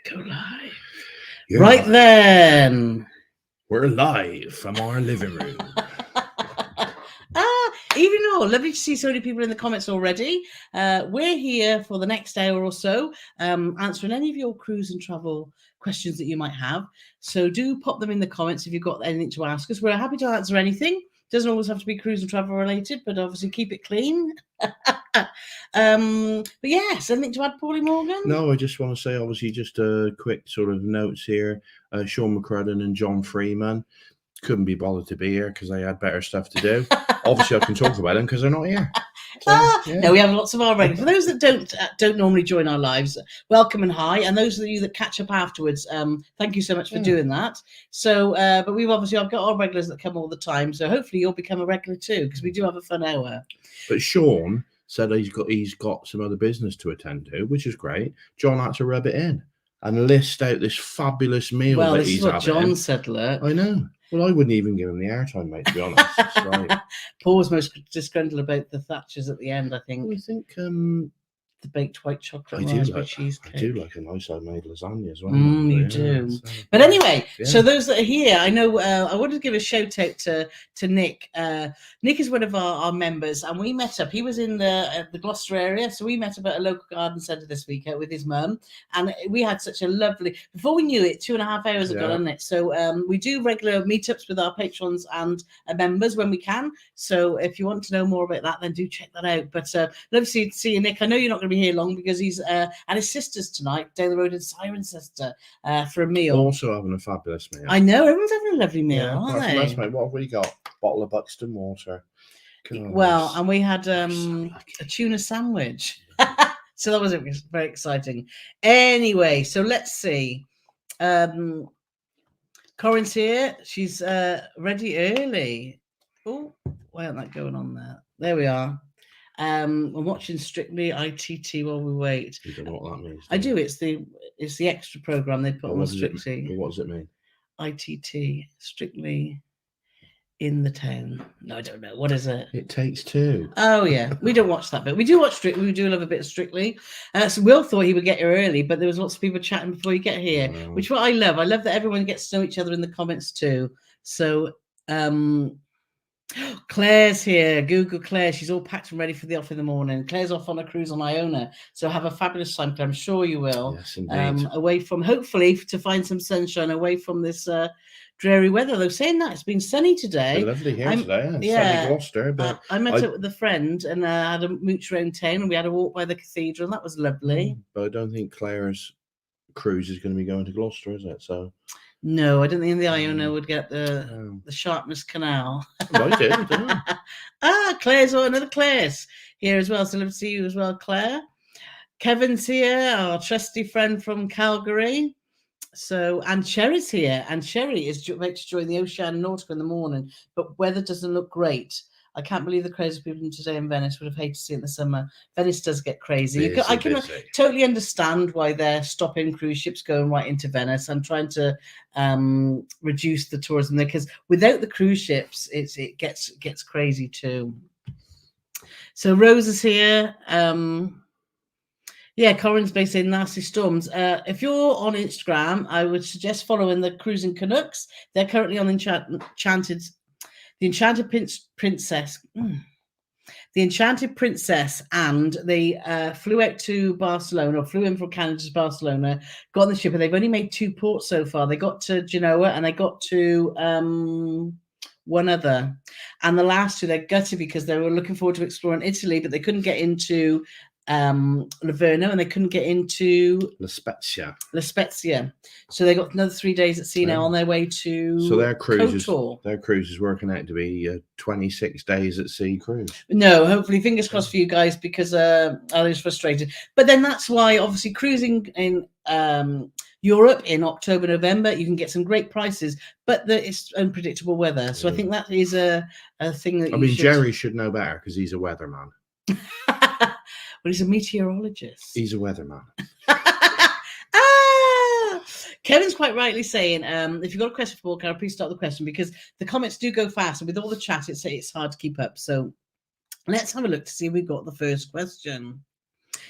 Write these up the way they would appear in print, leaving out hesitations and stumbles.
Go live. You're Right live. then. We're live from our living room. Evening all. Lovely to see so many people in the comments already. We're here for the next hour or so, answering any of your cruise and travel questions that you might have. So do pop them in the comments if you've got anything to ask us. We're happy to answer anything. Doesn't always have to be cruise and travel related, but obviously keep it clean. But yes, anything to add, Paulie Morgan? No, I just want to say, obviously, just a quick sort of notes here. Sean McCrudden and John Freeman couldn't be bothered to be here because they had better stuff to do. Obviously, I can talk about them because they're not here. So, yeah. No, we have lots of our regulars. For those that don't normally join our lives, welcome and hi. And those of you that catch up afterwards, thank you so much for doing that. So, but I've got our regulars that come all the time. So hopefully you'll become a regular too, because we do have a fun hour. But Sean said he's got some other business to attend to, which is great. John had to rub it in and list out this fabulous meal that he's having. Well, this is what John said, look. I know. Well, I wouldn't even give him the airtime, mate, to be honest. Right. Paul's most disgruntled about the Thatchers at the end, I think. I think the baked white chocolate raspberry cheesecake. I do like a nice homemade lasagna as well. You do. So, but anyway, so those that are here, I know I wanted to give a shout out to Nick. Nick is one of our members, and we met up. He was in the Gloucester area, so we met up at a local garden centre this week with his mum, and we had such a lovely. Before we knew it, 2.5 hours ago, isn't it? So we do regular meetups with our patrons and members when we can. So if you want to know more about that, then do check that out. But love to see you, Nick. I know you're not going to be here long because he's at his sister's tonight down the road in Cirencester for a meal. Also having a fabulous meal. I know, everyone's having a lovely meal, aren't they? That's, mate. What have we got? Bottle of Buxton water. Well, and we had a tuna sandwich. So that was very exciting. Anyway, so let's see. Corinne's here. She's ready early. Oh, why aren't that going on there? There we are. I'm watching Strictly ITT while we wait. You don't know what that means. I do. It's the extra program they put on Strictly. What does it mean? ITT, Strictly in the Town. No, I don't know. What is it? It Takes Two. Oh yeah, we don't watch that bit. We do watch Strictly. We do love a bit of Strictly. So Will thought he would get here early, but there was lots of people chatting before you get here, which what I love. I love that everyone gets to know each other in the comments too. So. Claire's here. Google Claire. She's all packed and ready for the off in the morning. Claire's off on a cruise on Iona, so have a fabulous time. I'm sure you will. Yes, indeed. Away from, hopefully, to find some sunshine away from this dreary weather. Though saying that, it's been sunny today. It's lovely here today. Yeah, sunny Gloucester. But I met up with a friend and had a mooch around town, and we had a walk by the cathedral, and that was lovely. But I don't think Claire's cruise is going to be going to Gloucester, is it? So. No, I don't think the Iona would get the Sharpness Canal. Right, don't Claire's another Claire's here as well. So love to see you as well, Claire. Kevin's here, our trusty friend from Calgary. So, and Sherry's here, and Sherry is about to join the Ocean Nautica in the morning, but weather doesn't look great. I can't believe the crazy people today in Venice. Would have hated to see it in the summer. Venice does get crazy. I can totally understand why they're stopping cruise ships going right into Venice and trying to reduce the tourism there, because without the cruise ships, it gets crazy too. So Rose is here. Corinne's based in Nasty Storms. If you're on Instagram, I would suggest following the Cruising Canucks. They're currently on The Enchanted Princess, and they flew out to Barcelona, or flew in from Canada to Barcelona, got on the ship, and they've only made 2 ports so far. They got to Genoa and they got to one other. And the last 2, they're gutted because they were looking forward to exploring Italy, but they couldn't get into Livorno, and they couldn't get into La Spezia. So they got another 3 days at sea now on their way to. So their cruise is working out to be a 26 days at sea cruise. No, hopefully, fingers crossed for you guys, because I was frustrated. But then that's why, obviously, cruising in Europe in October, November, you can get some great prices, but it's unpredictable weather. So I think that is a thing that Jerry should know better because he's a weatherman. Well, he's a meteorologist. He's a weatherman. Kevin's quite rightly saying, if you've got a question for Paul, can I please start the question? Because the comments do go fast, and with all the chat, it's hard to keep up. So let's have a look to see if we've got the first question.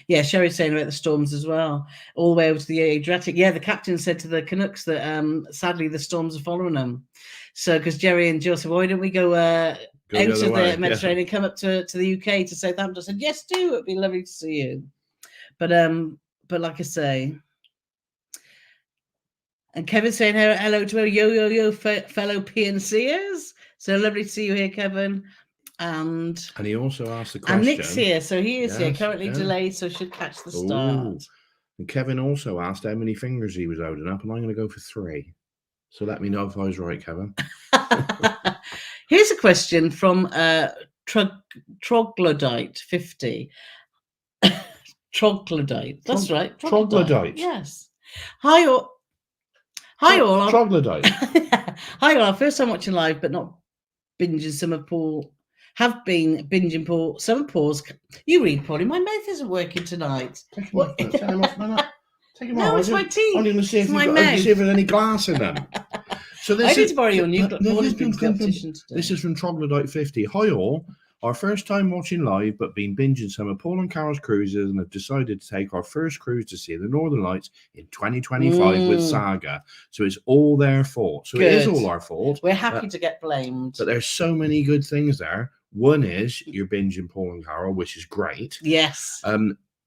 Yeah, Sherry's saying about the storms as well, all the way over to the Adriatic. Yeah, the captain said to the Canucks that sadly the storms are following them. So, because Jerry and Jill said, why don't we go out the of other way, the Mediterranean, come up to the UK to Southampton? I said, yes, do. It'd be lovely to see you. But like I say, and Kevin's saying hello to yo, fellow PNCers. So lovely to see you here, Kevin. And he also asked the question. And Nick's here, so he is here, currently delayed, so should catch the start. Ooh. And Kevin also asked how many fingers he was holding up, and I'm going to go for 3. So let me know if I was right, Kevin. Here's a question from Troglodyte 50. Troglodyte, that's right. Troglodyte. Yes. Hi all. Troglodyte. Hi all. First time watching live, but not binging some of Paul. Have been binging Paul. Some Paul's. You read, Paulie. My mouth isn't working tonight. Take him off. Take him off. Take him no, off. it's my teeth. I'm going to see if there's any glass in them. So this I need to borrow your new competition today. This is from Troglodyte 50. Hi all. Our first time watching live, but been binging some of Paul and Carole's cruises, and have decided to take our first cruise to see the Northern Lights in 2025 with Saga. So it's all their fault. So it is all our fault. We're happy to get blamed. But there's so many good things there. One is you're binging Paul and Carole, which is great. Yes.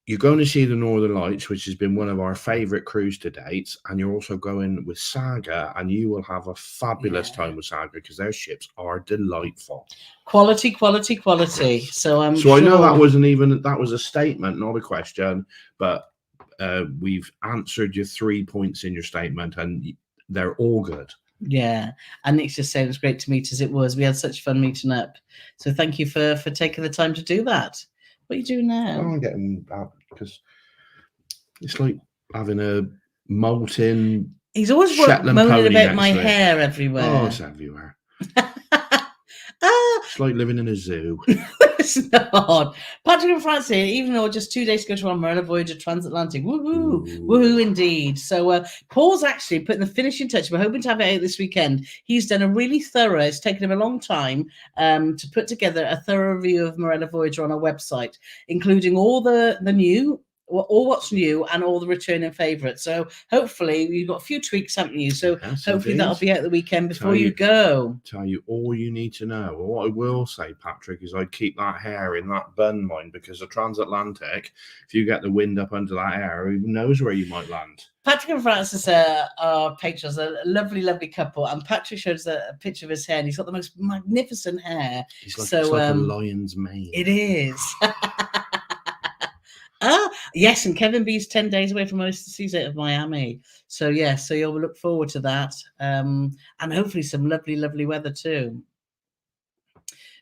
You're going to see the Northern Lights, which has been one of our favourite cruise to date, and you're also going with Saga, and you will have a fabulous time with Saga because their ships are delightful. Quality. So I know that was a statement, not a question, but we've answered your 3 points in your statement, and they're all good. Yeah, and Nick's just saying it was great to meet as it was. We had such fun meeting up. So thank you for taking the time to do that. What are you doing now? I'm getting out because it's like having a molten. He's always moaning about my hair everywhere. Oh, it's everywhere. It's like living in a zoo. It's not. Patrick and France here, even though just 2 days to go to our Marilla Voyager transatlantic. Woohoo indeed. So Paul's actually putting the finishing touch. We're hoping to have it out this weekend. He's done a really thorough, it's taken him a long time to put together a thorough review of Marilla Voyager on our website, including all the new, all what's new and all the returning favourites. So hopefully you've got a few tweaks, haven't you? So hopefully that'll be out the weekend before you go. Tell you all you need to know. Well, what I will say, Patrick, is I'd keep that hair in that bun, mind, because the transatlantic, if you get the wind up under that hair, who knows where you might land. Patrick and Francis are patrons, a lovely couple, and Patrick shows a picture of his hair, and he's got the most magnificent hair. It's like a lion's mane. It is. Yes, and Kevin B's 10 days away from most of the season of Miami. So so you'll look forward to that. And hopefully some lovely weather too.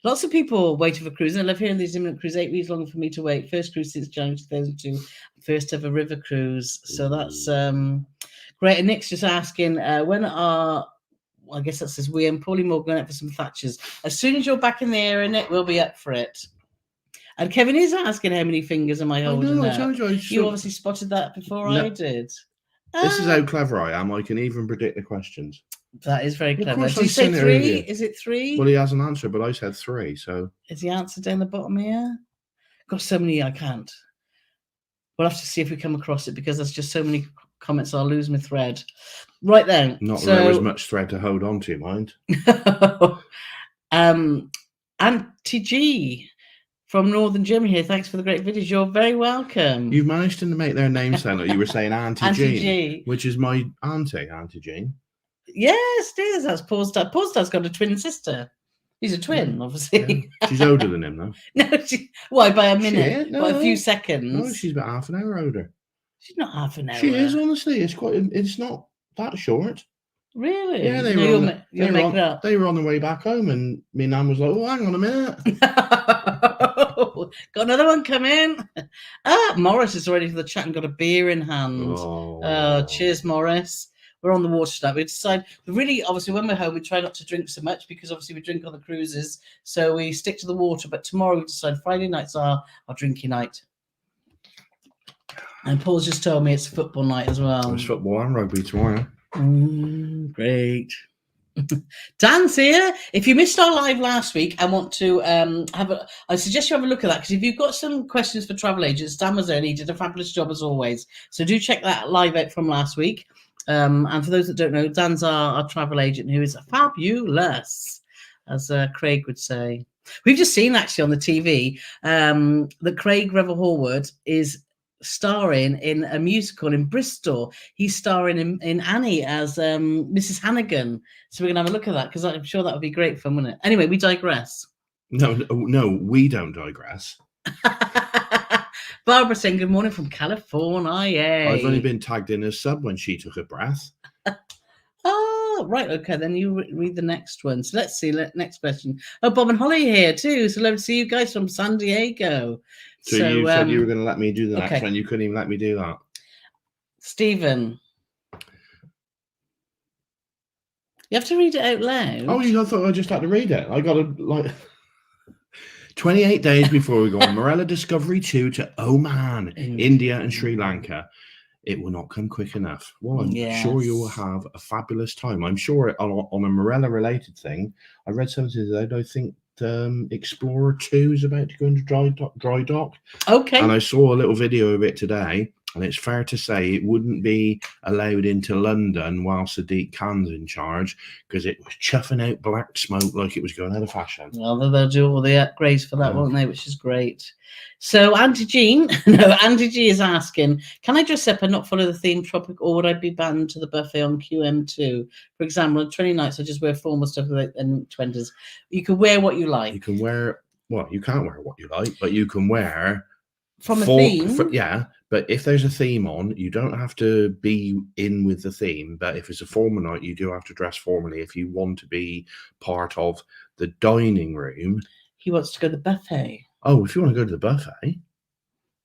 Lots of people waiting for cruise. I love hearing these imminent cruise. 8 weeks long for me to wait. First cruise since January 2002. First ever river cruise. So that's great. And Nick's just asking, when are, I guess that says we and Paulie Moore going out for some Thatchers. As soon as you're back in the air, Nick, we'll be up for it. And Kevin is asking how many fingers am I holding up. You obviously spotted that before I did. This is how clever I am. I can even predict the questions. That is very clever. Did you say 3? Is it 3? Well, he hasn't answered, but I said 3. So is the answer down the bottom here? Got so many I can't. We'll have to see if we come across it because there's just so many comments. I'll lose my thread. Right then. Not that there was much thread to hold on to, mind. Auntie G from Northern Germany here. Thanks for the great videos. You're very welcome. You've managed to make their name sound like you were saying Auntie Jean, which is my auntie, Auntie Jean. Yes, it is. That's Paul's dad. Paul's dad's got a twin sister. He's a twin, obviously. Yeah. She's older than him, though. No, why? By a minute? By a few seconds? No, she's about half an hour older. She's not half an hour. She is, honestly. It's not that short. Really? Yeah, they were on the way back home, and my nan was like, "Oh, hang on a minute." Got another one coming. Morris is ready for the chat and got a beer in hand. Cheers, Morris. We're on the water tonight. We decide really, obviously, when we're home, we try not to drink so much because obviously we drink on the cruises, so we stick to the water. But tomorrow we decide Friday nights are our drinking night. And Paul's just told me it's football night as well. It's football and rugby tomorrow. Great. Dan's here. If you missed our live last week and want to I suggest you have a look at that, because if you've got some questions for travel agents, Dan was there and he did a fabulous job as always. So do check that live out from last week. And for those that don't know, Dan's our travel agent who is fabulous, as Craig would say. We've just seen actually on the TV that Craig Revel Horwood is starring in a musical in Bristol. He's starring in Annie as Mrs. Hannigan. So we're gonna have a look at that, because I'm sure that would be great fun, wouldn't it? Anyway, we digress. No, we don't digress. Barbara saying good morning from California. I've only been tagged in as sub when she took a breath. Oh, right. Okay, then you read the next one. So let's see. Next question. Oh, Bob and Holly here too. So love to see you guys from San Diego. So you said you were going to let me do the next one. You couldn't even let me do that. Stephen, you have to read it out loud. Oh, I thought I just had to read it. I got to 28 days before we go on Morella Discovery 2 to Oman, India and Sri Lanka. It will not come quick enough. Well, I'm sure you will have a fabulous time. I'm sure on a Morella-related thing, I read something that I think Explorer 2 is about to go into dry dock. Okay. And I saw a little video of it today, and it's fair to say it wouldn't be allowed into London while Sadiq Khan's in charge, because it was chuffing out black smoke like it was going out of fashion. Well, they'll do all the upgrades for that, won't they? Which is great. So Andy G is asking, can I dress up and not follow the theme tropic, or would I be banned to the buffet on QM2? For example, on 29th, I just wear formal stuff and 20s. You can wear what you like. You can wear, well, you can't wear what you like, but you can wear from a theme. Yeah, but if there's a theme on, you don't have to be in with the theme. But if it's a formal night, you do have to dress formally if you want to be part of the dining room. He wants to go to the buffet. Oh, if you want to go to the buffet.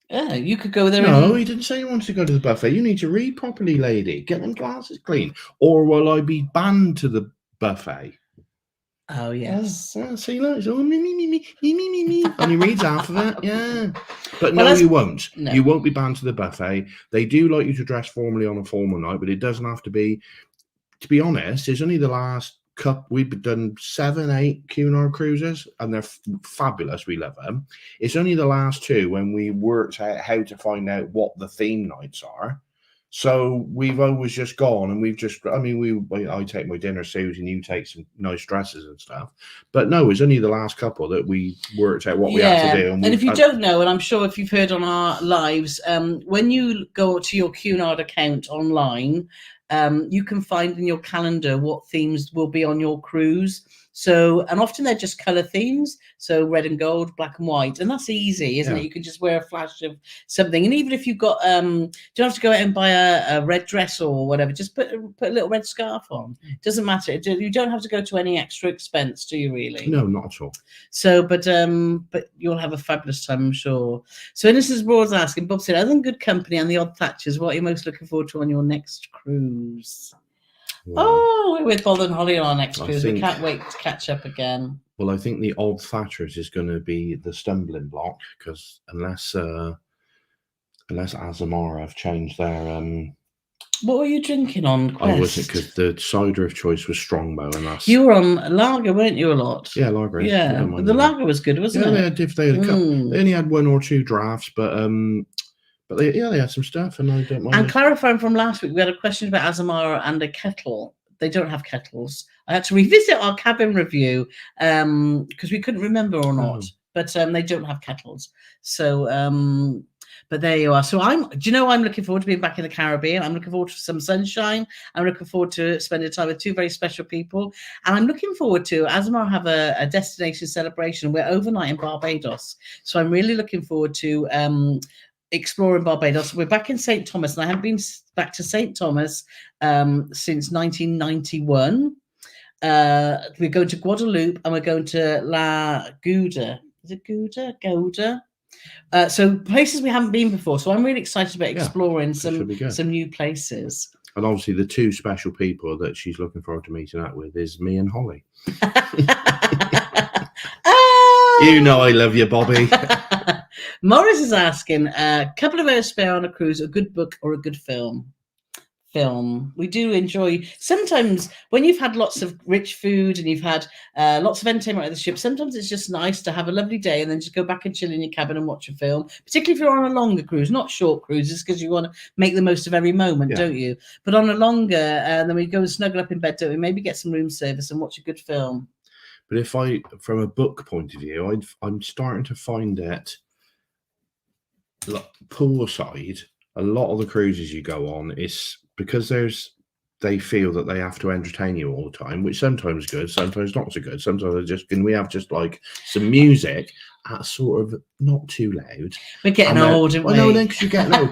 Yeah, you could go there. No, he didn't say he wanted to go to the buffet. You need to read properly, lady. Get them glasses clean. Or will I be banned to the buffet? Oh, yes. See, look, it's all me. And he reads half of it, yeah. But no, you won't. No. You won't be banned to the buffet. They do like you to dress formally on a formal night, but it doesn't have to be. To be honest, it's only the last we've done 7, 8 Cunard cruises, and they're fabulous. We love them. It's only the last 2 when we worked out how to find out what the theme nights are. So we've always just gone, and we've just, I mean, I take my dinner suit and you take some nice dresses and stuff. But no, it's only the last couple that we worked out what we had to do. And if you don't know, and I'm sure if you've heard on our lives, when you go to your Cunard account online, you can find in your calendar what themes will be on your cruise. So, and often they're just color themes. So red and gold, black and white. And that's easy, isn't it? You can just wear a flash of something. And even if you've got, you don't have to go out and buy a red dress or whatever. Just put a little red scarf on. It doesn't matter. You don't have to go to any extra expense, do you really? No, not at all. So, but you'll have a fabulous time, I'm sure. So Innocence Broad's asking, Bob said, other than Good Company and the Odd Thatchers, what are you most looking forward to on your next cruise? Wow. We're with Bob and Holly on our next cruise. We can't wait to catch up again. Well, I think the Odd Thatchers is going to be the stumbling block, because unless Azamara have changed their What were you drinking on Quest? I wasn't, because the cider of choice was Strongbow, and that's... You were on lager, weren't you, a lot? Yeah, lager. Yeah, but the lager was good, wasn't it? They only had 1 or 2 drafts, but they had some stuff, and I don't mind. And clarifying from last week, we had a question about Azamara and a kettle. They don't have kettles. I had to revisit our cabin review because we couldn't remember or not. But they don't have kettles. So, but there you are. So I'm looking forward to being back in the Caribbean. I'm looking forward to some sunshine. I'm looking forward to spending time with 2 very special people. And I'm looking forward to, Azamara have a destination celebration. We're overnight in Barbados. So I'm really looking forward to exploring Barbados. We're back in St. Thomas, and I haven't been back to St. Thomas since 1991. We're going to Guadeloupe, and we're going to La Gouda. Is it Gouda? So places we haven't been before. So I'm really excited about exploring some new places. And obviously the 2 special people that she's looking forward to meeting up with is me and Holly. You know I love you, Bobby. Morris is asking, a couple of hours spare on a cruise, a good book or a good film? film. We do enjoy, sometimes when you've had lots of rich food and you've had lots of entertainment at the ship, sometimes it's just nice to have a lovely day and then just go back and chill in your cabin and watch a film, particularly if you're on a longer cruise, not short cruises, because you want to make the most of every moment, don't you? But on a longer, then we go and snuggle up in bed, don't we? Maybe get some room service and watch a good film. But if from a book point of view, I'm starting to find that poolside, a lot of the cruises you go on is because they feel that they have to entertain you all the time, which sometimes is good, sometimes not so good. Sometimes can we have just like some music at sort of not too loud. We're getting old, aren't we? I know, then because you're getting old.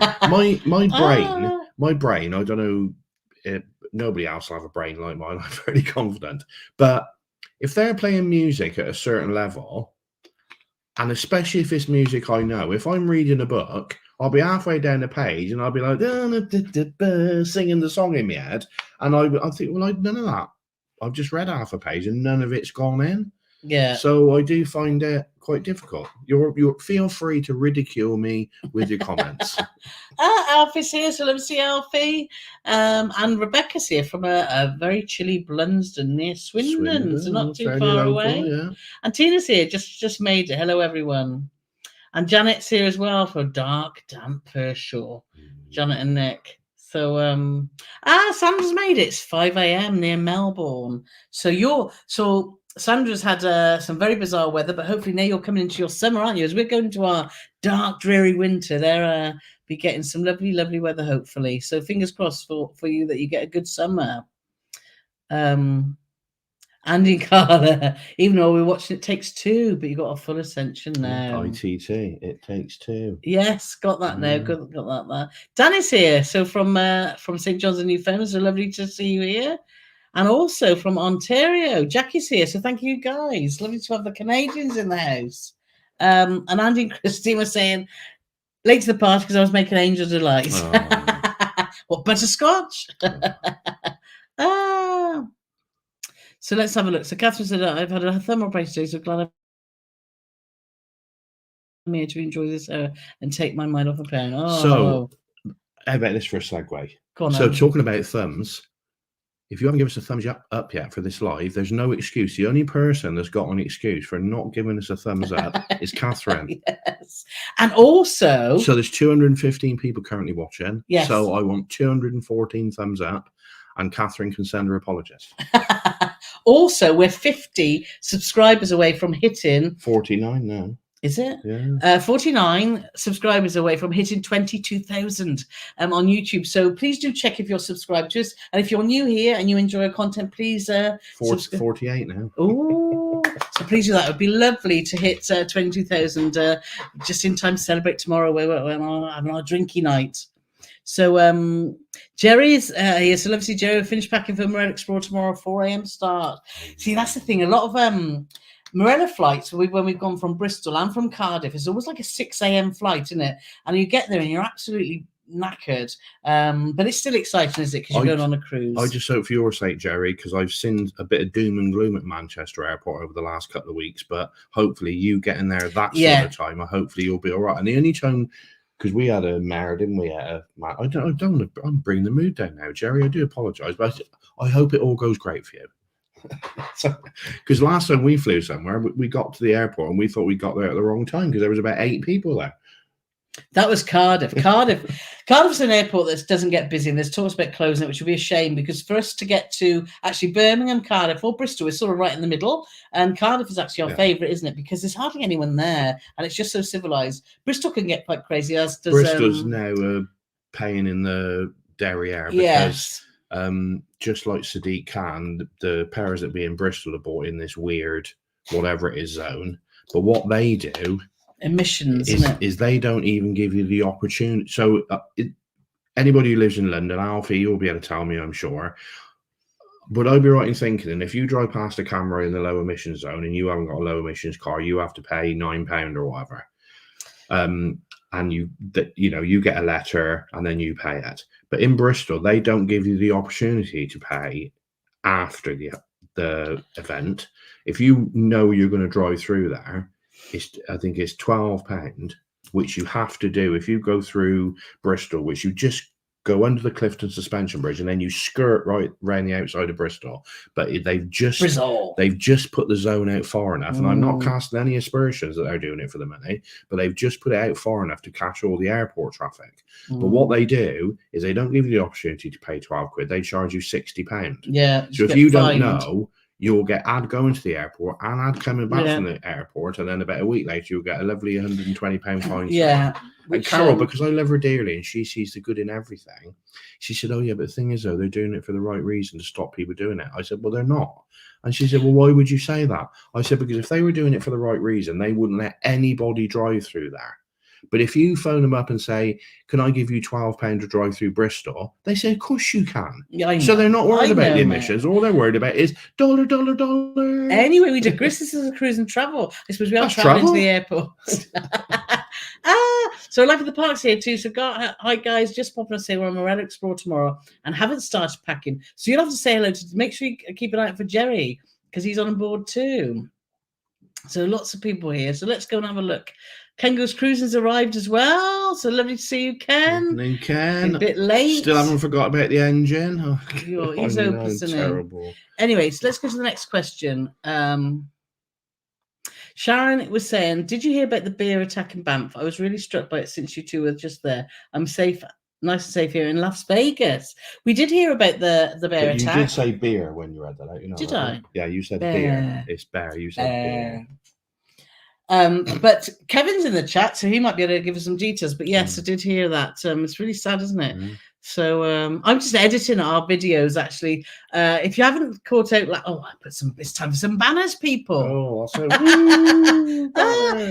My brain. I don't know. Nobody else will have a brain like mine. I'm very confident. But if they're playing music at a certain level, and especially if it's music I know, if I'm reading a book, I'll be halfway down the page and I'll be like, singing the song in my head. And I think, well, none of that. I've just read half a page and none of it's gone in. Yeah. So I do find it quite difficult. You feel free to ridicule me with your comments. Alfie's here, so let me see Alfie. And Rebecca's here from a very chilly Blunsdon near Swindon, so not too far away. Yeah. And Tina's here, just made it. Hello, everyone. And Janet's here as well for dark, damp Pershore. Janet and Nick. So Sandra's made it. It's 5 a.m. near Melbourne. So Sandra's had some very bizarre weather, but hopefully now you're coming into your summer, aren't you? As we're going into our dark, dreary winter, there be getting some lovely, lovely weather, hopefully. So fingers crossed for you that you get a good summer. Andy and Carla, even though we're watching It Takes Two, but you got a full attention now. ITT, It Takes Two. Yes, got that now. Got that there. Danny's here. So from St. John's and Newfoundland, so lovely to see you here. And also from Ontario, Jackie's here. So thank you guys. Lovely to have the Canadians in the house. And Andy and Christine were saying, late to the party because I was making Angel Delight. Oh. What, butterscotch? Oh. So let's have a look. So Catherine said, I've had a thermal operation today, so glad I'm here to enjoy this and take my mind off the pen. Oh. So, how about this for a segue? Go on, so, talking about thumbs, if you haven't given us a thumbs up yet for this live, there's no excuse. The only person that's got an excuse for not giving us a thumbs up is Catherine. Yes. And also... So, there's 215 people currently watching. Yes. So, I want 214 thumbs up, and Catherine can send her apologies. Also, we're 50 subscribers away from hitting... 49 now. Is it? Yeah. 49 subscribers away from hitting 22,000 on YouTube. So please do check if you're subscribed to us. And if you're new here and you enjoy our content, please... 48 now. Oh, so please do that. It would be lovely to hit 22,000 just in time to celebrate tomorrow. We're having our drinky night. So Jerry's here. So obviously Jerry will finish packing for Morella Explorer tomorrow, 4 a.m. start. See, that's the thing. A lot of Morella flights, when we've gone from Bristol and from Cardiff, it's almost like a 6 a.m. flight, isn't it? And you get there and you're absolutely knackered. But it's still exciting, is it? Because you're going on a cruise. I just hope for your sake, Jerry, because I've seen a bit of doom and gloom at Manchester Airport over the last couple of weeks. But hopefully you getting there that sort of time, hopefully you'll be all right. And the only time... Because we had a mare, didn't we? I don't want to. I'm bringing the mood down now, Jerry. I do apologise, but I hope it all goes great for you. Because last time we flew somewhere, we got to the airport and we thought we got there at the wrong time because there was about 8 people there. That was Cardiff. Cardiff's an airport that doesn't get busy, and there's talks about closing it, which would be a shame because for us to get to actually Birmingham, Cardiff, or Bristol, we're sort of right in the middle. And Cardiff is actually our favourite, isn't it? Because there's hardly anyone there, and it's just so civilized. Bristol can get quite crazy, as does Bristol's now a pain in the derriere because just like Sadiq Khan, the powers that be in Bristol are bought in this weird whatever it is zone. But what they do. Emissions, is they don't even give you the opportunity. So anybody who lives in London, Alfie, you'll be able to tell me, I'm sure. But I'd be right in thinking, and if you drive past a camera in the low emissions zone and you haven't got a low emissions car, you have to pay £9 or whatever. And you get a letter and then you pay it. But in Bristol, they don't give you the opportunity to pay after the event. If you know you're going to drive through there, I think it's £12, which you have to do if you go through Bristol, which you just go under the Clifton Suspension Bridge, and then you skirt right around the outside of Bristol. But they've just put the zone out far enough, and I'm not casting any aspersions that they're doing it for the money, but they've just put it out far enough to catch all the airport traffic. But what they do is they don't give you the opportunity to pay £12. They charge you £60. Yeah. So if you don't know, you'll get ad going to the airport and ad coming back from the airport, and then about a week later you'll get a lovely £120 fine. Yeah. And Carole, because I love her dearly and she sees the good in everything, she said, oh yeah, but the thing is though, they're doing it for the right reason to stop people doing it. I said, well, they're not. And she said, well, why would you say that? I said, because if they were doing it for the right reason, they wouldn't let anybody drive through there. But if you phone them up and say, can I give you £12 to drive through Bristol? They say, of course you can. Yeah, so they're not worried about the emissions. All they're worried about is dollar. Anyway, we digress. This is a cruise and travel. I suppose we are traveling to the airport. So Life at the Park's here too. So hi guys, just popping to say we're on Morel Explore tomorrow and haven't started packing. So you'll have to say hello to, make sure you keep an eye out for Jerry because he's on board too. So lots of people here. So let's go and have a look. Ken Goes Cruising's arrived as well. So lovely to see you, Ken. Evening, Ken. A bit late. Still haven't forgot about the engine. Oh, he's open, isn't terrible. Anyway, so let's go to the next question. Sharon was saying, did you hear about the bear attack in Banff? I was really struck by it since you two were just there. I'm safe, nice and safe here in Las Vegas. We did hear about the bear attack. You did say beer when you read that out. You know, did I? Yeah, you said beer. It's bear. You said beer. But Kevin's in the chat, so he might be able to give us some details. But yes, I did hear that. It's really sad, isn't it? So I'm just editing our videos actually. If you haven't caught out, like, it's time for some banners, people. Oh, also,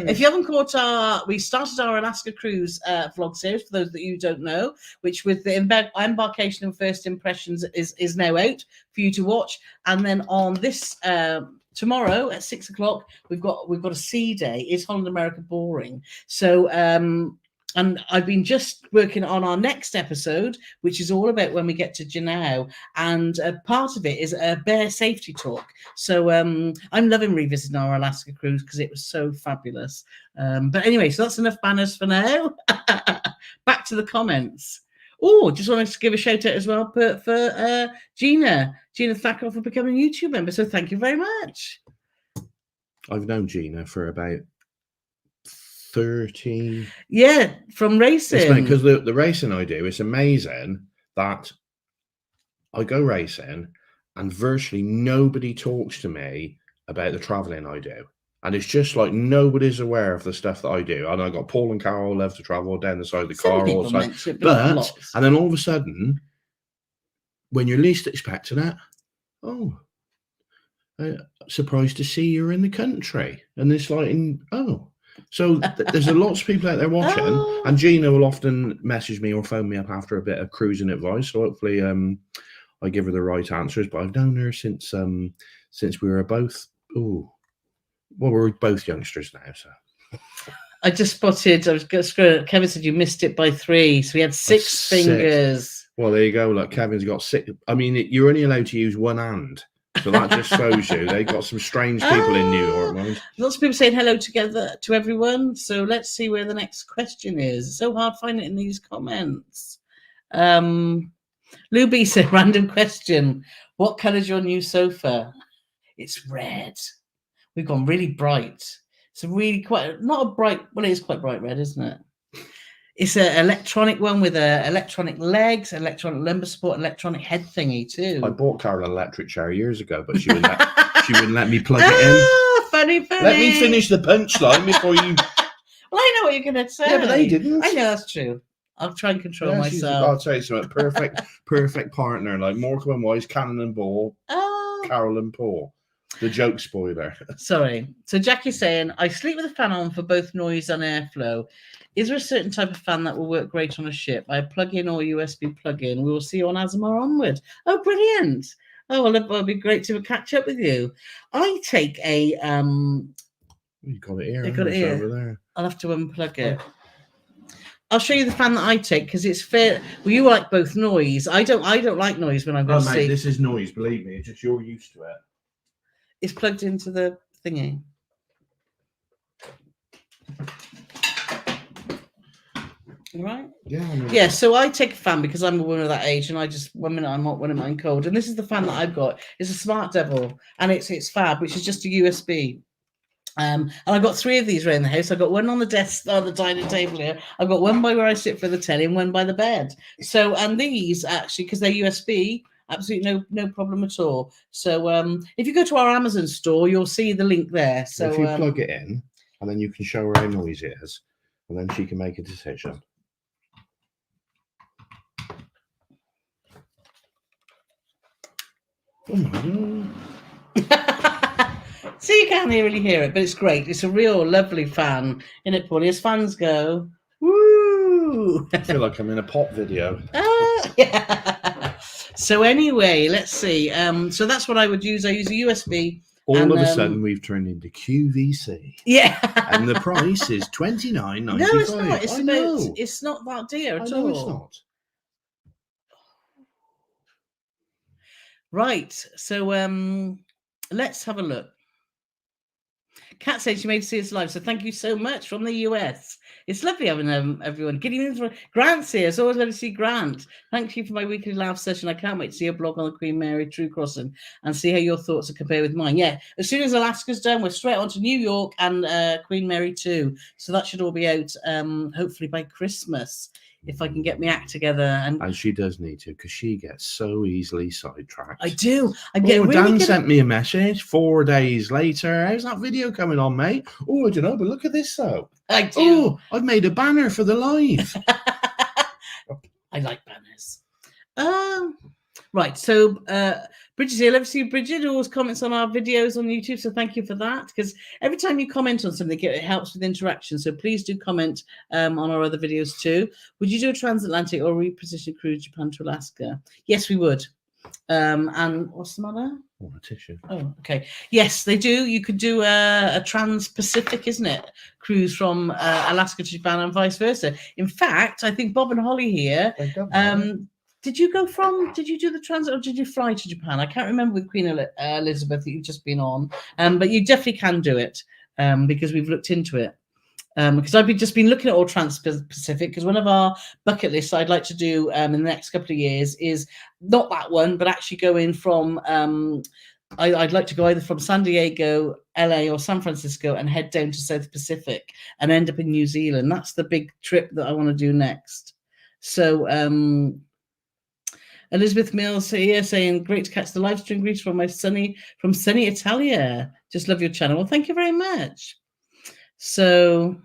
if you haven't caught we started our Alaska cruise vlog series for those that you don't know, which with the embarkation and first impressions is now out for you to watch. And then on this tomorrow at 6 o'clock, we've got a sea day. Is Holland America boring? So and I've been just working on our next episode, which is all about when we get to Juneau, and part of it is a bear safety talk. So I'm loving revisiting our Alaska cruise because it was so fabulous. But anyway, so that's enough banners for now. Back to the comments. Oh, just wanted to give a shout out as well for Gina Thacker for becoming a YouTube member. So thank you very much. I've known Gina for about 13. Yeah, from racing. Because the racing I do, it's amazing that I go racing and virtually nobody talks to me about the traveling I do. And it's just like nobody's aware of the stuff that I do. And I got Paul and Carole love to travel down the side of the car all the time. But and then all of a sudden, when you're least expecting it, surprised to see you're in the country. And it's like, so there's lots of people out there watching, and Gina will often message me or phone me up after a bit of cruising advice. So hopefully, I give her the right answers. But I've known her since we were both. We're both youngsters now. So I just spotted. I was going to scroll. Kevin said you missed it by 3, so we had 6 fingers. Well, there you go. Look, Kevin's got 6. I mean, you're only allowed to use one hand. So that just shows you they've got some strange people in New York, man. Lots of people saying hello together to everyone. So let's see where the next question is. It's so hard to find it in these comments. Lou B said, random question. What colour is your new sofa? It's red. We've gone really bright. It's a really not a bright, well, it is quite bright red, isn't it? It's an electronic one with electronic legs, electronic lumbar support, electronic head thingy too. I bought Carole an electric chair years ago, but she wouldn't let me plug it in. Funny. Let me finish the punchline before you. Well, I know what you're going to say. Yeah, but they didn't. I know that's true. I'll try and control myself. I'll tell you something. Perfect partner, like Morecambe and Wise, Cannon and Ball, Carole and Paul. The joke spoiler. Sorry. So Jackie's saying, I sleep with a fan on for both noise and airflow. Is there a certain type of fan that will work great on a ship? I plug in or USB plug in. We will see you on Azamar onward. Oh, brilliant. Oh, well, it'll be great to catch up with you. I take a... You got it here. You got it here. Over there. I'll have to unplug it. I'll show you the fan that I take because it's fair. Well, you like both noise. I don't like noise when I'm going to sleep. This is noise, believe me. It's just you're used to it. It's plugged into the thingy. Right. Yeah. I know. Yeah, so I take a fan because I'm a woman of that age, and I just 1 minute I'm hot, 1 minute I'm cold. And this is the fan that I've got. It's a Smart Devil, and it's fab, which is just a USB. And I've got 3 of these around the house. I've got one on the desk, on the dining table here. I've got one by where I sit for the telly, and one by the bed. So, and these actually, because they're USB, absolutely no problem at all. So, if you go to our Amazon store, you'll see the link there. So, if you plug it in, and then you can show her how noisy it is, and then she can make a decision. Oh my God. So you can't really hear it, but it's great. It's a real lovely fan, isn't it, Paulie? As fans go, woo! I feel like I'm in a pop video. Yeah. So anyway, let's see. So that's what I would use. I use a USB. All of a sudden, we've turned into QVC. Yeah. And the price is $29.95. No, it's not. It's not that dear at all. It's not. Right. So let's have a look. Kat said she made to see us live, so thank you so much from the US. It's lovely having everyone. Grant's here. It's always lovely to see Grant. Thank you for my weekly laugh session. I can't wait to see your blog on the Queen Mary True Crossing and see how your thoughts are compared with mine. Yeah, as soon as Alaska's done, we're straight on to New York and Queen Mary 2. So that should all be out hopefully by Christmas, if I can get my act together. And she does need to, because she gets so easily sidetracked. I do. Really Dan sent me a message 4 days later. How's that video coming on, mate? Oh, I don't know, but look at this, though. I do. Oh, I've made a banner for the live. I like banners. Right, so Bridget's here. Love to see Bridget, who always comments on our videos on YouTube, so thank you for that, because every time you comment on something, it helps with interaction, so please do comment on our other videos too. Would you do a transatlantic or reposition cruise Japan to Alaska? Yes, we would. And what's the matter? Oh, a tissue. Oh, okay. Yes, they do. You could do a trans-Pacific, isn't it? Cruise from Alaska to Japan and vice versa. In fact, I think Bob and Holly here. Did you do the transit or did you fly to Japan? I can't remember with Queen Elizabeth that you've just been on, but you definitely can do it because we've looked into it. Because I've just been looking at all Trans-Pacific, because one of our bucket lists I'd like to do in the next couple of years is not that one, but actually going from, I'd like to go either from San Diego, LA or San Francisco and head down to South Pacific and end up in New Zealand. That's the big trip that I want to do next. So Elizabeth Mills here saying, great to catch the live stream. Greetings from sunny Italia. Just love your channel. Well, thank you very much. So,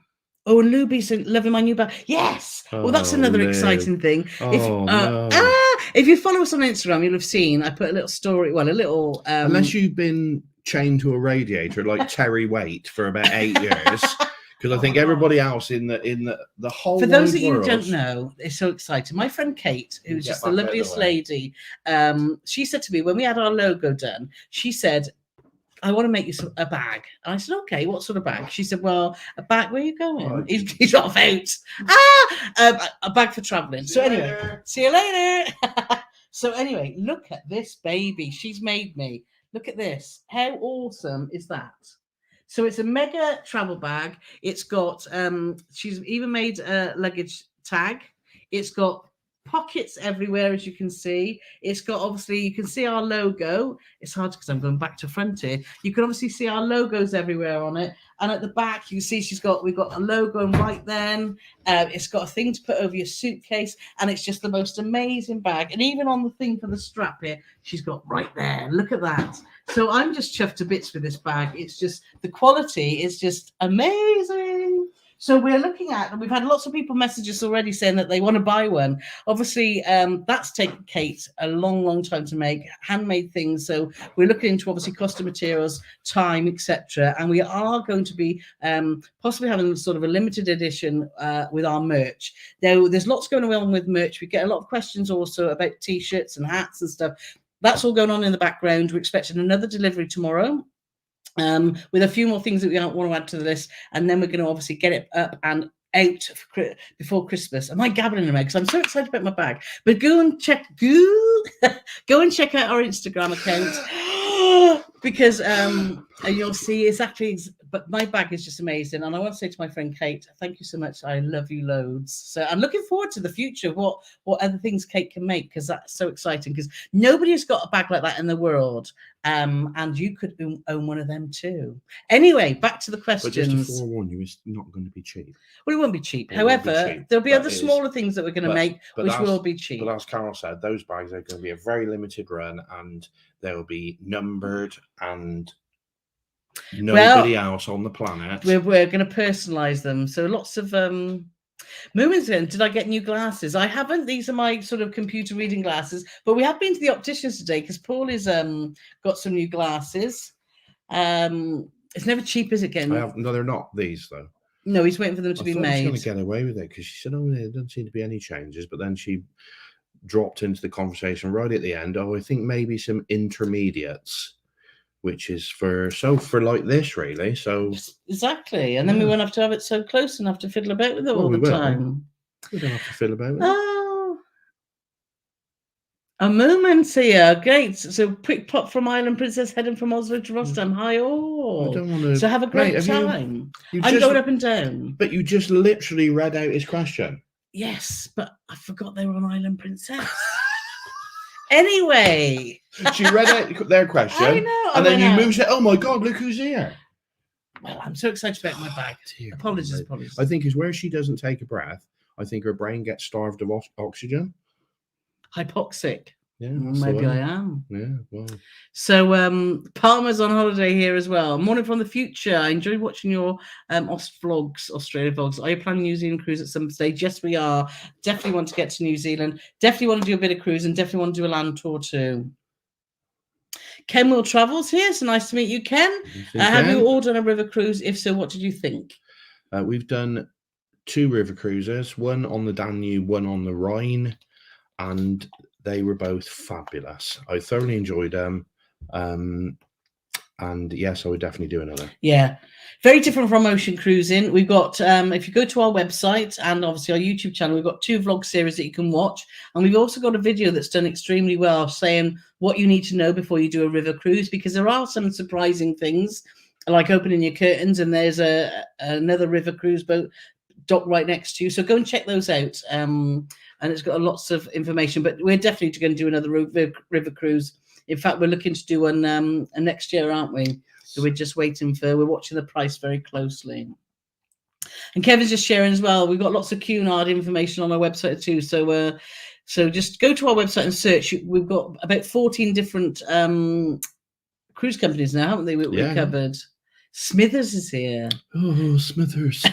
oh, and Luby's loving my new bag. Yes. Well, that's another exciting thing. If you follow us on Instagram, you'll have seen I put a little story. Well, a little. Unless you've been chained to a radiator like Terry Waite for about 8 years. Because I think everybody else in the whole for those of you world, who don't know, it's so exciting. My friend Kate, who's just the loveliest lady, she said to me when we had our logo done, she said, I want to make you a bag. And I said, okay, what sort of bag? She said, well, a bag. Where are you going? Oh, he's off out. A bag for traveling. So anyway, see you later. So anyway, look at this baby. She's made me. Look at this. How awesome is that? So it's a mega travel bag. It's got, she's even made a luggage tag. It's got pockets everywhere, as you can see. It's got, obviously, you can see our logo. It's hard because I'm going back to front here. You can obviously see our logos everywhere on it. And at the back, you can see we've got a logo right then. It's got a thing to put over your suitcase. And it's just the most amazing bag. And even on the thing for the strap here, she's got right there. Look at that. So I'm just chuffed to bits with this bag. It's just, the quality is just amazing. So we're looking at, and we've had lots of people message us already saying that they want to buy one. Obviously, that's taken Kate a long, long time to make, handmade things. So we're looking into obviously cost of materials, time, etc. And we are going to be possibly having sort of a limited edition with our merch. Now, there's lots going on with merch. We get a lot of questions also about T-shirts and hats and stuff. That's all going on in the background. We're expecting another delivery tomorrow. With a few more things that we want to add to the list, and then we're going to obviously get it up and out before Christmas. Am I gabbling in a because I'm so excited about my bag? But go and check out our Instagram account because you'll see it's actually but my bag is just amazing. And I want to say to my friend Kate, thank you so much. I love you loads. So I'm looking forward to the future, what other things Kate can make, because that's so exciting, because nobody has got a bag like that in the world. And you could own one of them too. Anyway, back to the questions. But just to forewarn you, it's not going to be cheap. Well, it won't be cheap. It won't However, be cheap, there'll be but other it is- smaller things that we're going to make, which will be cheap. But as Carole said, those bags are going to be a very limited run, and they'll be numbered, and nobody else on the planet. We're going to personalise them. So lots of Moomin's in. Did I get new glasses? I haven't. These are my sort of computer reading glasses. But we have been to the opticians today because Paul has got some new glasses. It's never cheap, is it? Again, No, they're not these though. No, he's waiting for them to be made. She's going to get away with it because she said, "Oh, there doesn't seem to be any changes." But then she dropped into the conversation right at the end. Oh, I think maybe some intermediates, which is for like this, really. So exactly, and then we won't have to have it so close and have to fiddle about with it all the time. We don't have to fiddle about with it. Oh, a moment's here. Great. So quick pop from Island Princess heading from Oslo to Rostam. Hi all. I don't want to. So have a great time. I'm going up and down. But you just literally read out his question. Yes, but I forgot they were on Island Princess. Anyway. She read out their question. I know. And then you moved it. Oh my God, look who's here. Well, I'm so excited about my bag. Apologies. I think is where she doesn't take a breath. I think her brain gets starved of oxygen. Hypoxic. Yeah, maybe I am. Yeah, well. So Palmer's on holiday here as well. Morning from the future. I enjoy watching your Australia vlogs. Are you planning New Zealand cruise at some stage? Yes, we are. Definitely want to get to New Zealand. Definitely want to do a bit of cruise and definitely want to do a land tour too. Ken Will Travels here. So nice to meet you, Ken. Have you all done a river cruise? If so, what did you think? We've done 2 river cruises, one on the Danube, one on the Rhine, and they were both fabulous. I thoroughly enjoyed them. And yes, I would definitely do another. Yeah. Very different from ocean cruising. We've got, if you go to our website and obviously our YouTube channel, we've got 2 vlog series that you can watch. And we've also got a video that's done extremely well saying what you need to know before you do a river cruise, because there are some surprising things like opening your curtains and there's another river cruise boat dock right next to you. So go and check those out. And it's got lots of information, but we're definitely going to do another river cruise. In fact, we're looking to do one next year, aren't we? So we're just waiting we're watching the price very closely. And Kevin's just sharing as well. We've got lots of Cunard information on our website too. So just go to our website and search. We've got about 14 different cruise companies now, haven't they? We've covered. Smithers is here. Oh, Smithers.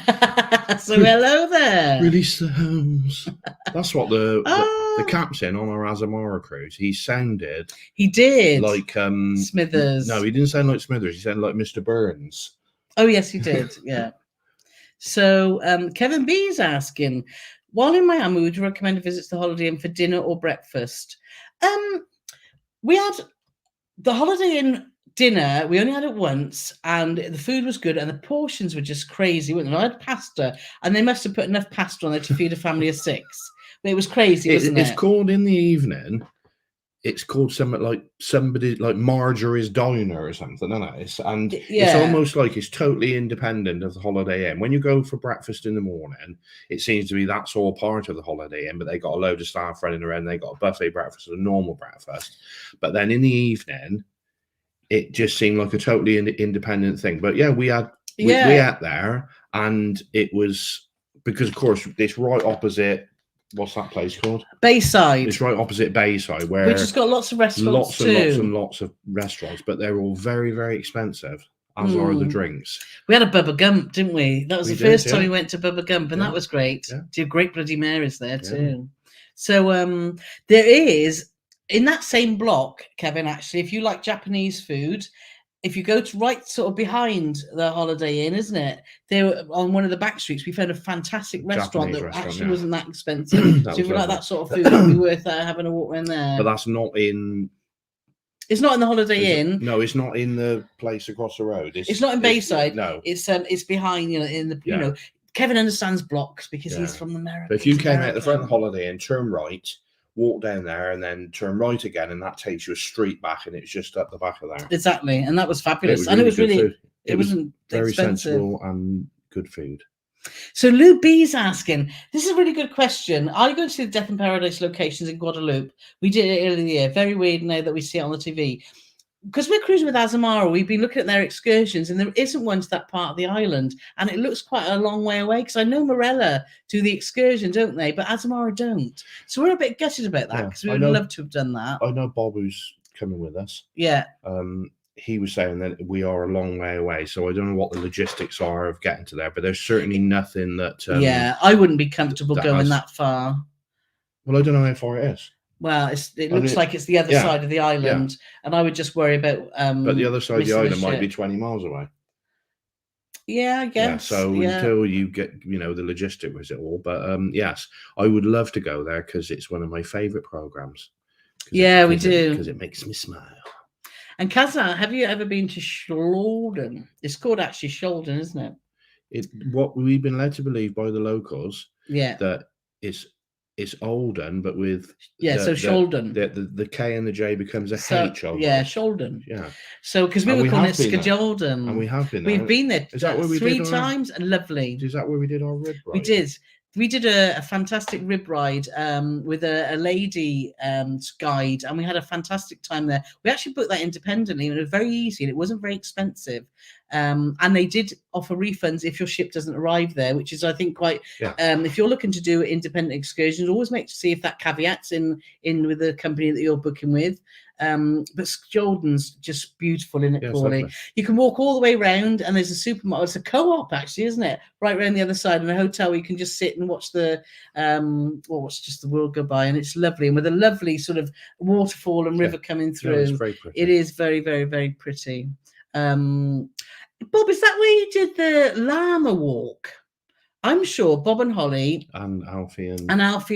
So hello there. Release the hounds. That's what the captain on our Azamara cruise, he did like Smithers. No, he didn't sound like Smithers. He sounded like Mr. Burns. Oh yes, he did. Yeah. So Kevin B is asking, while in Miami, would you recommend a visit to the Holiday Inn for dinner or breakfast? We had the Holiday Inn dinner. We only had it once, and the food was good, and the portions were just crazy. I had pasta, and they must have put enough pasta on there to feed a family of 6. But it was crazy, wasn't it? It's called in the evening. It's called somebody like Marjorie's Diner or something, isn't it? It's almost like it's totally independent of the Holiday Inn. When you go for breakfast in the morning, it seems to be that's all part of the Holiday Inn, but they got a load of staff running around. They got a buffet breakfast and a normal breakfast. But then in the evening, it just seemed like a totally independent thing. But yeah, we ate there, and it was because, of course, it's right opposite. What's that place called? Bayside. It's right opposite Bayside, which has got lots of restaurants lots of restaurants, but they're all very, very expensive, as are the drinks. We had a Bubba Gump, didn't we? That was the first time we went to Bubba Gump, and that was great. Yeah. Do great Bloody Marys there too. So there is, in that same block, Kevin, actually, if you like Japanese food, if you go to right sort of behind the Holiday Inn, isn't it? There on one of the back streets, we found a fantastic restaurant that actually wasn't that expensive. So if you like that sort of food, it'd be worth having a walk around there. But that's not in. It's not in the Holiday Inn. No, it's not in the place across the road. It's not in Bayside. No, it's behind. In the you know, Kevin understands blocks because he's from America. But if you came out the front of the Holiday Inn, turn right, walk down there, and then turn right again, and that takes you a street back, and it's just up the back of there. Exactly, and that was fabulous. It was really it wasn't very expensive. sensible and good food. So Lou B's asking, this is a really good question. Are you going to see the Death in Paradise locations in Guadeloupe? We did it earlier in the year. Very weird now that we see it on the TV. Because we're cruising with Azamara, we've been looking at their excursions, and there isn't one to that part of the island, and it looks quite a long way away. Because I know Morella do the excursion, don't they? But Azamara don't. So we're a bit gutted about that because we would love to have done that. I know Bob, who's coming with us. Yeah. He was saying that we are a long way away, so I don't know what the logistics are of getting to there. But there's certainly nothing that. Yeah, I wouldn't be comfortable going that far. Well, I don't know how far it is. Well, it looks like it's the other side of the island, and I would just worry about. But the other side of the island might be 20 miles away. Yeah, I guess. Yeah, so until you get, the logistic with it all. But yes, I would love to go there because it's one of my favourite programs. Yeah, we do. Because it makes me smile. And Kazan, have you ever been to Scholden? It's called actually Scholden, isn't it? What we've been led to believe by the locals, that it's Olden, but with so Scholden. The K and the J becomes a H. Yeah, Scholden. Yeah. So because we were calling it Skjolden, and we have been. We've been there. Is that where we 3 times and lovely. Is that where we did our rib ride? We did. We did a fantastic rib ride with a lady guide, and we had a fantastic time there. We actually booked that independently, and it was very easy, and it wasn't very expensive. And they did offer refunds if your ship doesn't arrive there, which is, I think, quite. If you're looking to do independent excursions, always make to see if that caveat's in with the company that you're booking with. But Skjolden's just beautiful in it, Paulie. You can walk all the way around, and there's a supermarket. It's a co-op, actually, isn't it? Right around the other side, and a hotel where you can just sit and watch the watch just the world go by, and it's lovely. And with a lovely sort of waterfall and river coming through, it's very pretty. It is very, very, very pretty. Bob, is that where you did the llama walk? I'm sure Bob and Holly and Alfie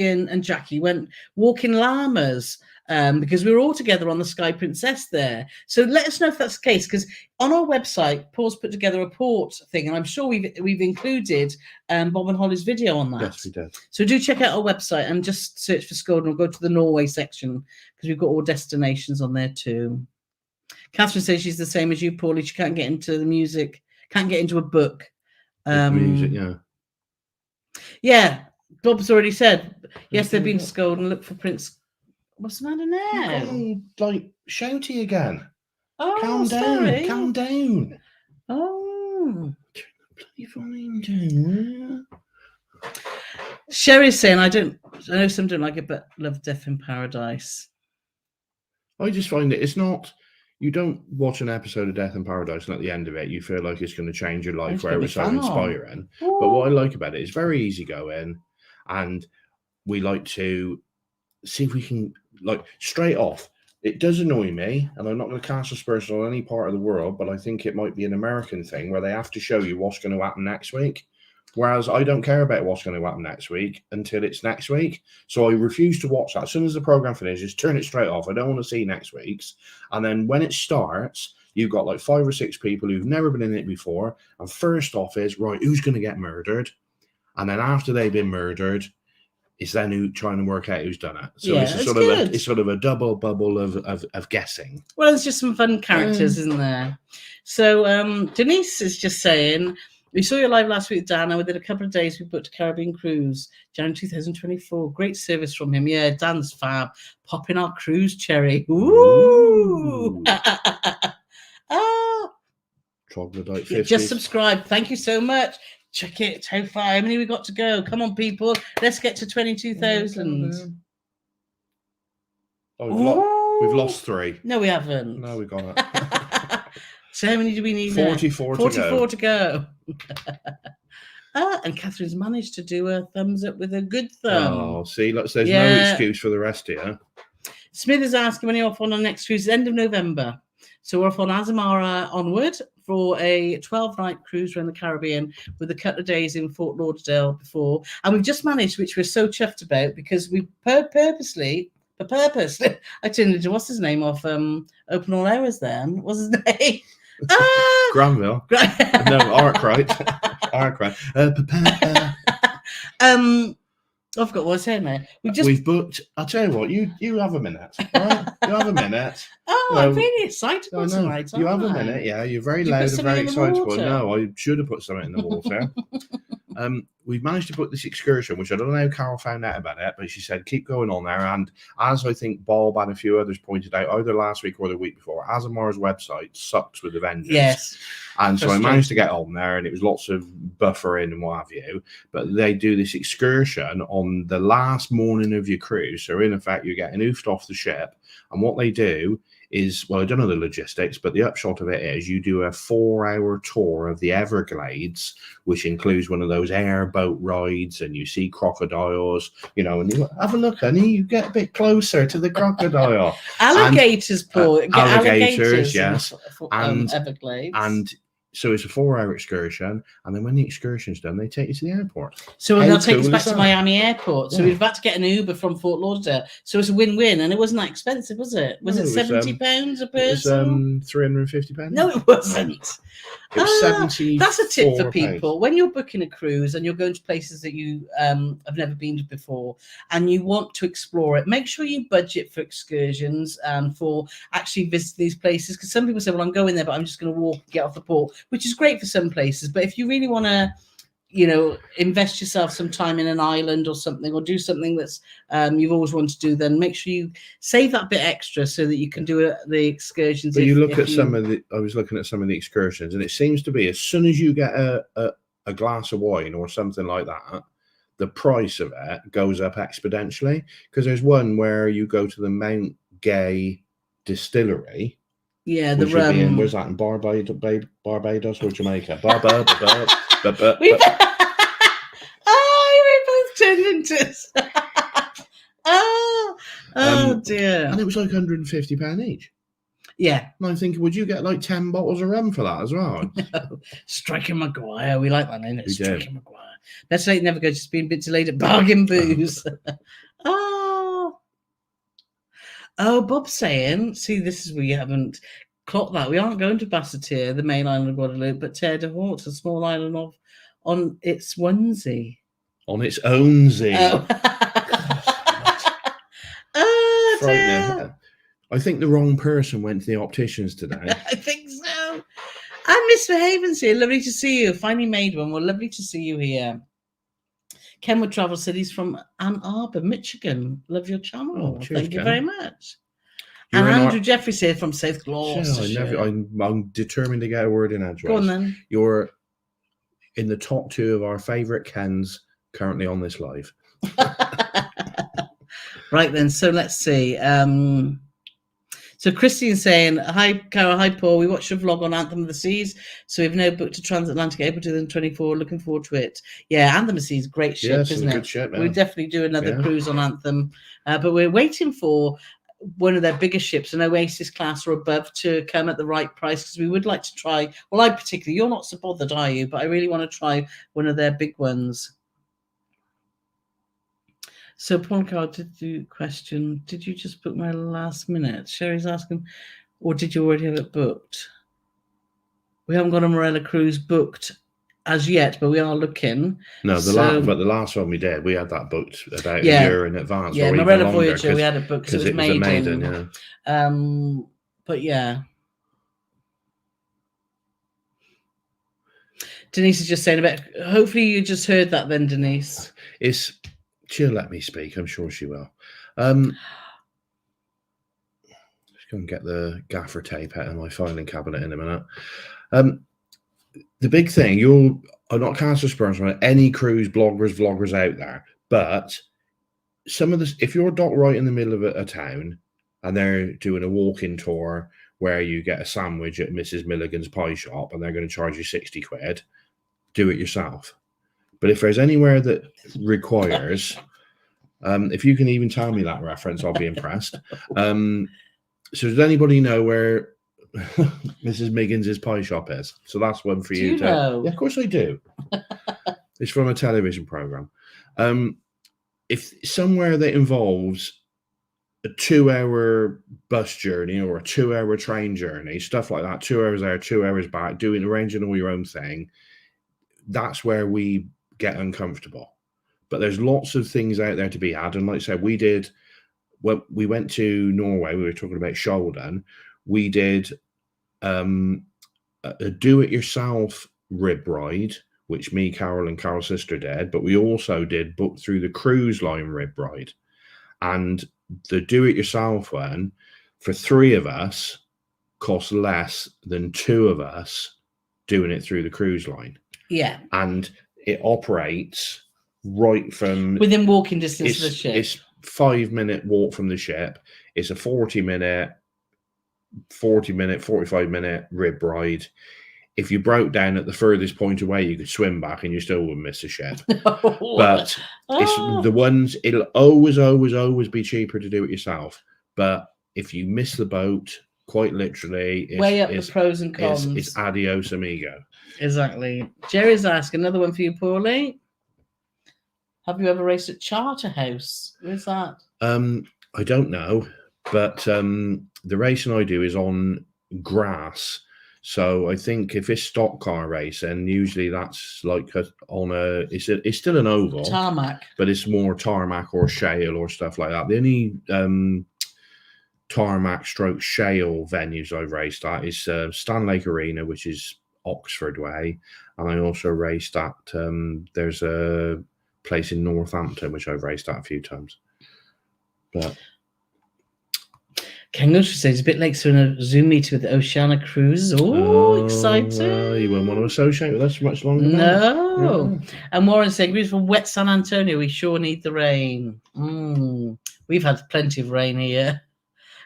and Jackie went walking llamas because we were all together on the Sky Princess there. So let us know if that's the case, because on our website, Paul's put together a port thing, and I'm sure we've included Bob and Holly's video on that. Yes, we did. So do check out our website and just search for Skjolden or go to the Norway section, because we've got all destinations on there too. Catherine says she's the same as you, Paulie. She can't get into the music, can't get into a book. Music, yeah. Bob's already said yes. They've been to Skjolden. Look for Prince. What's the matter now? Like shouty again. Oh, calm down. Calm down. Oh, bloody volume down. Sherry's saying I know some don't like it, but love Death in Paradise. I just find it's not. You don't watch an episode of Death in Paradise and at the end of it, you feel like it's going to change your life where it's so inspiring. But what I like about it is very easygoing, and we like to see if we can, like, straight off. It does annoy me, and I'm not going to cast aspersions on any part of the world, but I think it might be an American thing where they have to show you what's going to happen next week. Whereas I don't care about what's going to happen next week until it's next week. So I refuse to watch that. As soon as the program finishes, turn it straight off. I don't want to see next week's. And then when it starts, you've got like 5 or 6 people who've never been in it before. And first off is, right, who's going to get murdered? And then after they've been murdered, it's then who trying to work out who's done it. So it's sort of a double bubble of guessing. Well, there's just some fun characters, isn't there? So Denise is just saying, we saw you live last week, Dan, and within a couple of days we booked a Caribbean cruise, January 2024. Great service from him. Yeah, Dan's fab. Popping our cruise cherry. Ooh. Troglodyte 50s. Just subscribe. Thank you so much. Check it. How many we got to go? Come on, people. Let's get to 22,000. We've lost 3. No, we haven't. No, we got it. So how many do we need 44 now? 44 to go. And Catherine's managed to do a thumbs up with a good thumb. Oh, see, look, there's no excuse for the rest of you. Smith is asking when you're off on our next cruise, end of November. So we're off on Azamara onward for a 12-night cruise around the Caribbean with a couple of days in Fort Lauderdale before. And we've just managed, which we're so chuffed about, because we purposely, I turned into, what's his name, off Open All Hours then. What's his name? Granville. No, Arkwright. I forgot what I was saying, mate. We've booked. I'll tell you what. You have a minute, right? You have a minute. Oh, I'm really excitable I know. tonight. You have a aren't I? minute. Yeah, you're very Did you put loud and something very in the excitable. water? No, I should have put something in the water. We've managed to book this excursion, which I don't know how Carole found out about it, but she said keep going on there. And as I think Bob and a few others pointed out, either last week or the week before, Asamar's website sucks with the vengeance. Yes. And so I managed to get on there, and it was lots of buffering and what have you. But they do this excursion on the last morning of your cruise. So in effect, you're getting oofed off the ship. And what they do is, well, I don't know the logistics, but the upshot of it is you do a 4-hour tour of the Everglades, which includes one of those airboat rides, and you see crocodiles, you know, and you have a look, honey, you get a bit closer to the crocodile. Alligators, Paul. Alligators, yes. Everglades. And so it's a 4-hour excursion, and then when the excursion's done, they take you to the airport. So they'll take us back to Miami Airport. So we've had to get an Uber from Fort Lauderdale. So it's a win-win, and it wasn't that expensive, was it? Was it £70 a person? It was £350. No, it wasn't. It was 70. That's a tip for people. When you're booking a cruise and you're going to places that you have never been to before and you want to explore it, make sure you budget for excursions and for actually visit these places. Because some people say, well, I'm going there, but I'm just going to walk and get off the port, which is great for some places. But if you really want to, you know, invest yourself some time in an island or something, or do something that's you've always wanted to do, then make sure you save that bit extra so that you can do the excursions. But I was looking at some of the excursions, and it seems to be as soon as you get a glass of wine or something like that, the price of it goes up exponentially. Because there's one where you go to the Mount Gay distillery. Yeah, where's that, in Barbados or Jamaica? We both turned into oh dear. And it was like £150 each. Yeah. And I'm thinking, would you get like 10 bottles of rum for that as well? No. Striker Maguire. We like that name. Striker Maguire. Better late never go, just being a bit delayed at bargain booze. Oh, Bob's saying, see, this is where you haven't clocked that. We aren't going to Basseterre, the main island of Guadeloupe, but Terre de Haute, a small island on its onesie. On its ownsy. Oh, dear. I think the wrong person went to the opticians today. I think so. And Mr. Haven's here. Lovely to see you. Finally made one. Well, lovely to see you here. Kenwood Travel said he's from Ann Arbor, Michigan. Love your channel. Cheers, Thank you Ken. very much. And Andrew Jeffries here from South Gloucester. I'm determined to get a word in edgeways. Go on then. You're in the top 2 of our favourite Kens currently on this live. Right then, so let's see. So Christine's saying, hi, Carole, hi, Paul. We watched your vlog on Anthem of the Seas. So we've now booked a transatlantic April 2024. Looking forward to it. Yeah, Anthem of the Seas, great ship, isn't it? Good ship, We'll definitely do another cruise on Anthem. But we're waiting for one of their bigger ships, an Oasis class or above, to come at the right price, because we would like to try, well, I particularly, you're not so bothered, are you? But I really want to try one of their big ones. So, Paul Carl, did you just book my last minute? Sherry's asking, or did you already have it booked? We haven't got a Morella cruise booked as yet, but we are looking. No, the last one we did, we had that booked about a year in advance. Yeah, Morella Voyager, we had it booked because it was maiden. But yeah. Denise is just saying about, hopefully you just heard that then, Denise. She'll let me speak. I'm sure she will. Let's go and get the gaffer tape out of my filing cabinet in a minute. The big thing, I'm not casting aspersions on any cruise vloggers out there, but some of this, if you're docked right in the middle of a town and they're doing a walk-in tour where you get a sandwich at Mrs. Milligan's pie shop and they're going to charge you 60 quid, do it yourself. But if there's anywhere that requires, if you can even tell me that reference, I'll be impressed. So does anybody know where Mrs. Miggins' pie shop is? So that's one for you. Know? Yeah, of course I do. It's from a television program. If somewhere that involves a 2-hour bus journey or a 2-hour train journey, stuff like that, 2 hours there, 2 hours back, arranging all your own thing, that's where we get uncomfortable. But there's lots of things out there to be had. And like I said, when we went to Norway, we were talking about Shoulden. We did a do-it-yourself rib ride, which me, Carole, and Carol's sister did. But we also did book through the cruise line rib ride. And the do-it-yourself one, for 3 of us, cost less than 2 of us doing it through the cruise line. Yeah. And it operates right from within walking distance of the ship. It's 5-minute walk from the ship. It's a 45-minute rib ride. If you broke down at the furthest point away, you could swim back and you still wouldn't miss a ship. But it's the ones, it'll always be cheaper to do it yourself. But if you miss the boat, quite literally, weigh up the pros and cons. It's adios amigo. Exactly. Jerry's asking another one for you, Paulie. Have you ever raced at Charterhouse? Where's that? I don't know, but the racing I do is on grass. So I think if it's stock car racing, usually that's like it's still an oval tarmac, but it's more tarmac or shale or stuff like that. The only tarmac stroke shale venues I've raced at is Stanlake Arena, which is Oxford way, and I also raced at there's a place in Northampton which I've raced at a few times. But Ken Gloucester says a bit late to a Zoom meeting with the Oceania Cruise. Oh, exciting! Well, you won't want to associate with us for much longer. No. And Warren saying, "We're from wet San Antonio. We sure need the rain. We've had plenty of rain here."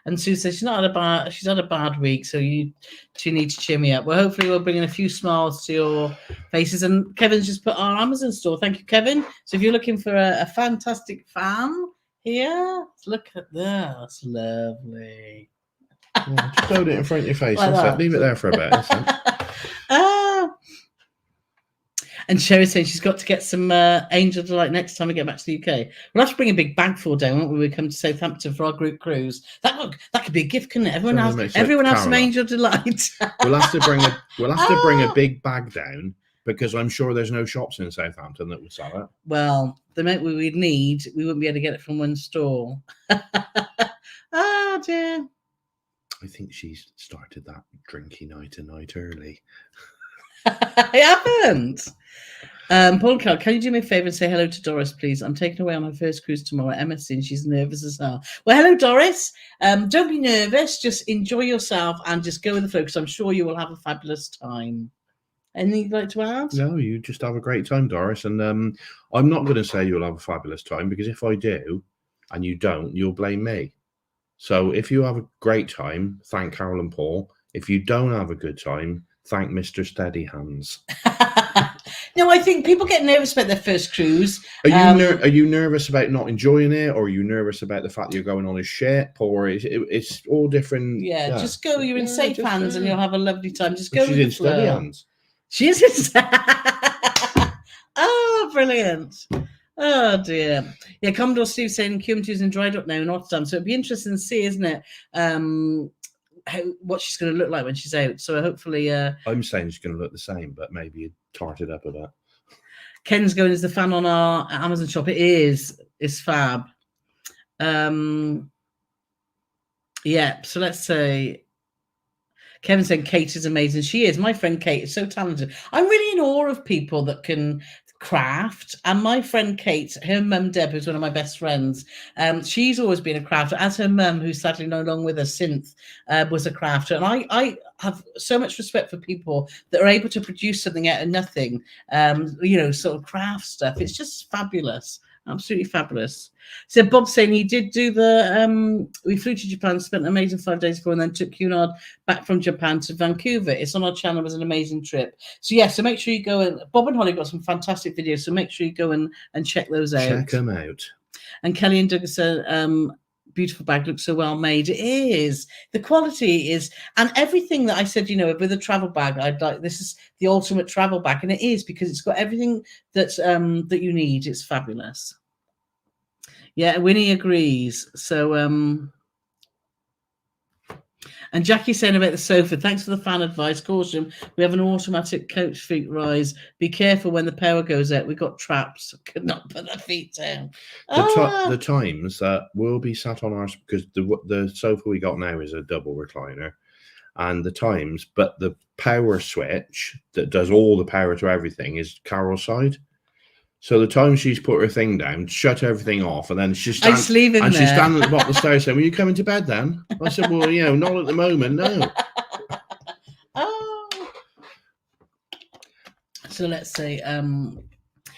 And Sue says she's had a bad week, so you two need to cheer me up. Well, hopefully we'll bring in a few smiles to your faces. And Kevin's just put our Amazon store. Thank you, Kevin. So if you're looking for a fantastic fan here, look at that. That's lovely. Just hold it in front of your face. Like Leave it there for a bit. And Sherry says she's got to get some Angel Delight next time we get back to the UK. We'll have to bring a big bag full down, won't we? We come to Southampton for our group cruise. That could be a gift, couldn't it? Everyone has some Angel Delight. We'll have to bring a big bag down, because I'm sure there's no shops in Southampton that will sell it. Well, the amount we wouldn't be able to get it from one store. Oh dear. I think she's started that drinky night a night early. I haven't. Paul Carl, can you do me a favour and say hello to Doris, please? I'm taking away on her first cruise tomorrow at MSC and she's nervous as hell. Well, hello, Doris. Don't be nervous. Just enjoy yourself and just go with the flow, because I'm sure you will have a fabulous time. Anything you'd like to add? No, you just have a great time, Doris. And I'm not going to say you'll have a fabulous time, because if I do and you don't, you'll blame me. So if you have a great time, thank Carole and Paul. If you don't have a good time, thank Mr. Steady Hands. No, I think people get nervous about their first cruise. Are you nervous about not enjoying it, or are you nervous about the fact that you're going on a ship, or it's all different? Yeah, just go. You're in safe hands, and you'll have a lovely time. Just go. She's in steady hands. She is in. Oh, brilliant! Oh dear. Yeah, Commodore Steve saying QM2's in dried up now in Rotterdam, so it'd be interesting to see, isn't it? What she's going to look like when she's out. So hopefully, I'm saying she's going to look the same, but maybe you tart it up a bit. Ken's going as the fan on our Amazon shop. It is. It's fab. Yeah. So let's say Kevin said Kate is amazing. She is. My friend Kate is so talented. I'm really in awe of people that can craft. And my friend Kate, her mum Deb, who's one of my best friends, she's always been a crafter, as her mum, who's sadly no longer with us, Synth, was a crafter. And I have so much respect for people that are able to produce something out of nothing, sort of craft stuff. It's just fabulous. Absolutely fabulous. So Bob's saying he did do we flew to Japan, spent an amazing 5 days before, and then took Cunard back from Japan to Vancouver. It's on our channel. It was an amazing trip. So yeah, so make sure you go, and Bob and Holly got some fantastic videos, so make sure you go and check those out. Check them out. And Kelly and Douglas said, beautiful bag, looks so well made. It is. The quality is, and everything that I said, with a travel bag, I'd like, this is the ultimate travel bag, and it is, because it's got everything that's that you need. It's fabulous. Yeah, Winnie agrees. So And Jackie's saying about the sofa, thanks for the fan advice. Caution, we have an automatic coach feet rise. Be careful when the power goes out. We've got traps. Could not put the feet down. The times that we'll be sat on ours, because the sofa we got now is a double recliner, and the times, but the power switch that does all the power to everything is Carole's side. So the time she's put her thing down, shut everything off, and then she's standing at the bottom of the stairs saying, "Will you come into bed then?" I said, "Well, not at the moment, no." So let's see.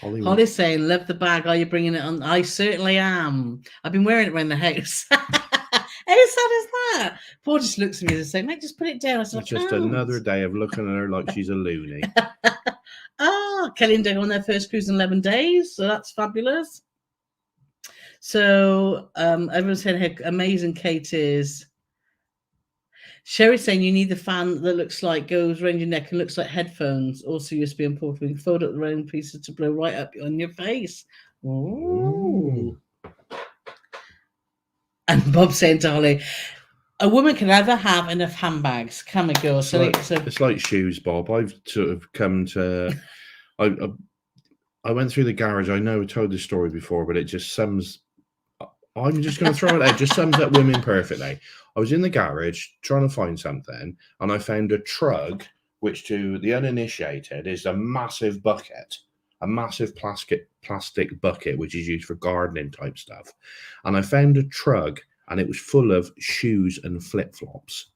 Holly's saying, "Love the bag. Are you bringing it on?" I certainly am. I've been wearing it around the house. How sad is that? Paul just looks at me and says, "Mate, just put it down." I said, it's just another day of looking at her like she's a loony. Kelly and Doug on their first cruise in 11 days, so that's fabulous. So everyone's saying how amazing Kate is. Sherry's saying you need the fan that looks like goes around your neck and looks like headphones. Also USB and portable. You can fold up the round pieces to blow right up on your face. Ooh. And Bob's saying to Holly, a woman can never have enough handbags, can we, girl? It's like shoes, Bob. I've sort of come to... I went through the garage. I know I told this story before, but it just sums... I'm just going to throw it out. It just sums up women perfectly. I was in the garage trying to find something, and I found a trug, which to the uninitiated is a massive bucket, a massive plastic bucket, which is used for gardening type stuff. And I found a trug, and it was full of shoes and flip-flops.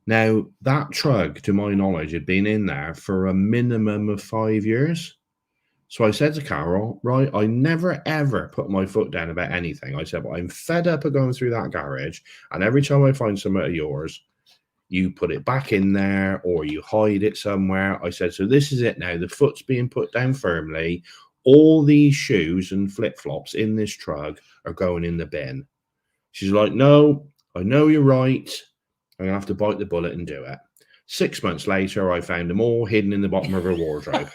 Now, that trug, to my knowledge, had been in there for a minimum of 5 years. So I said to Carole, right, I never, ever put my foot down about anything. I said, well, I'm fed up of going through that garage, and every time I find some of yours, you put it back in there or you hide it somewhere. I said, so this is it now. The foot's being put down firmly. All these shoes and flip-flops in this trug are going in the bin. She's like, no, I know you're right. I'm going to have to bite the bullet and do it. 6 months later, I found them all hidden in the bottom of her wardrobe.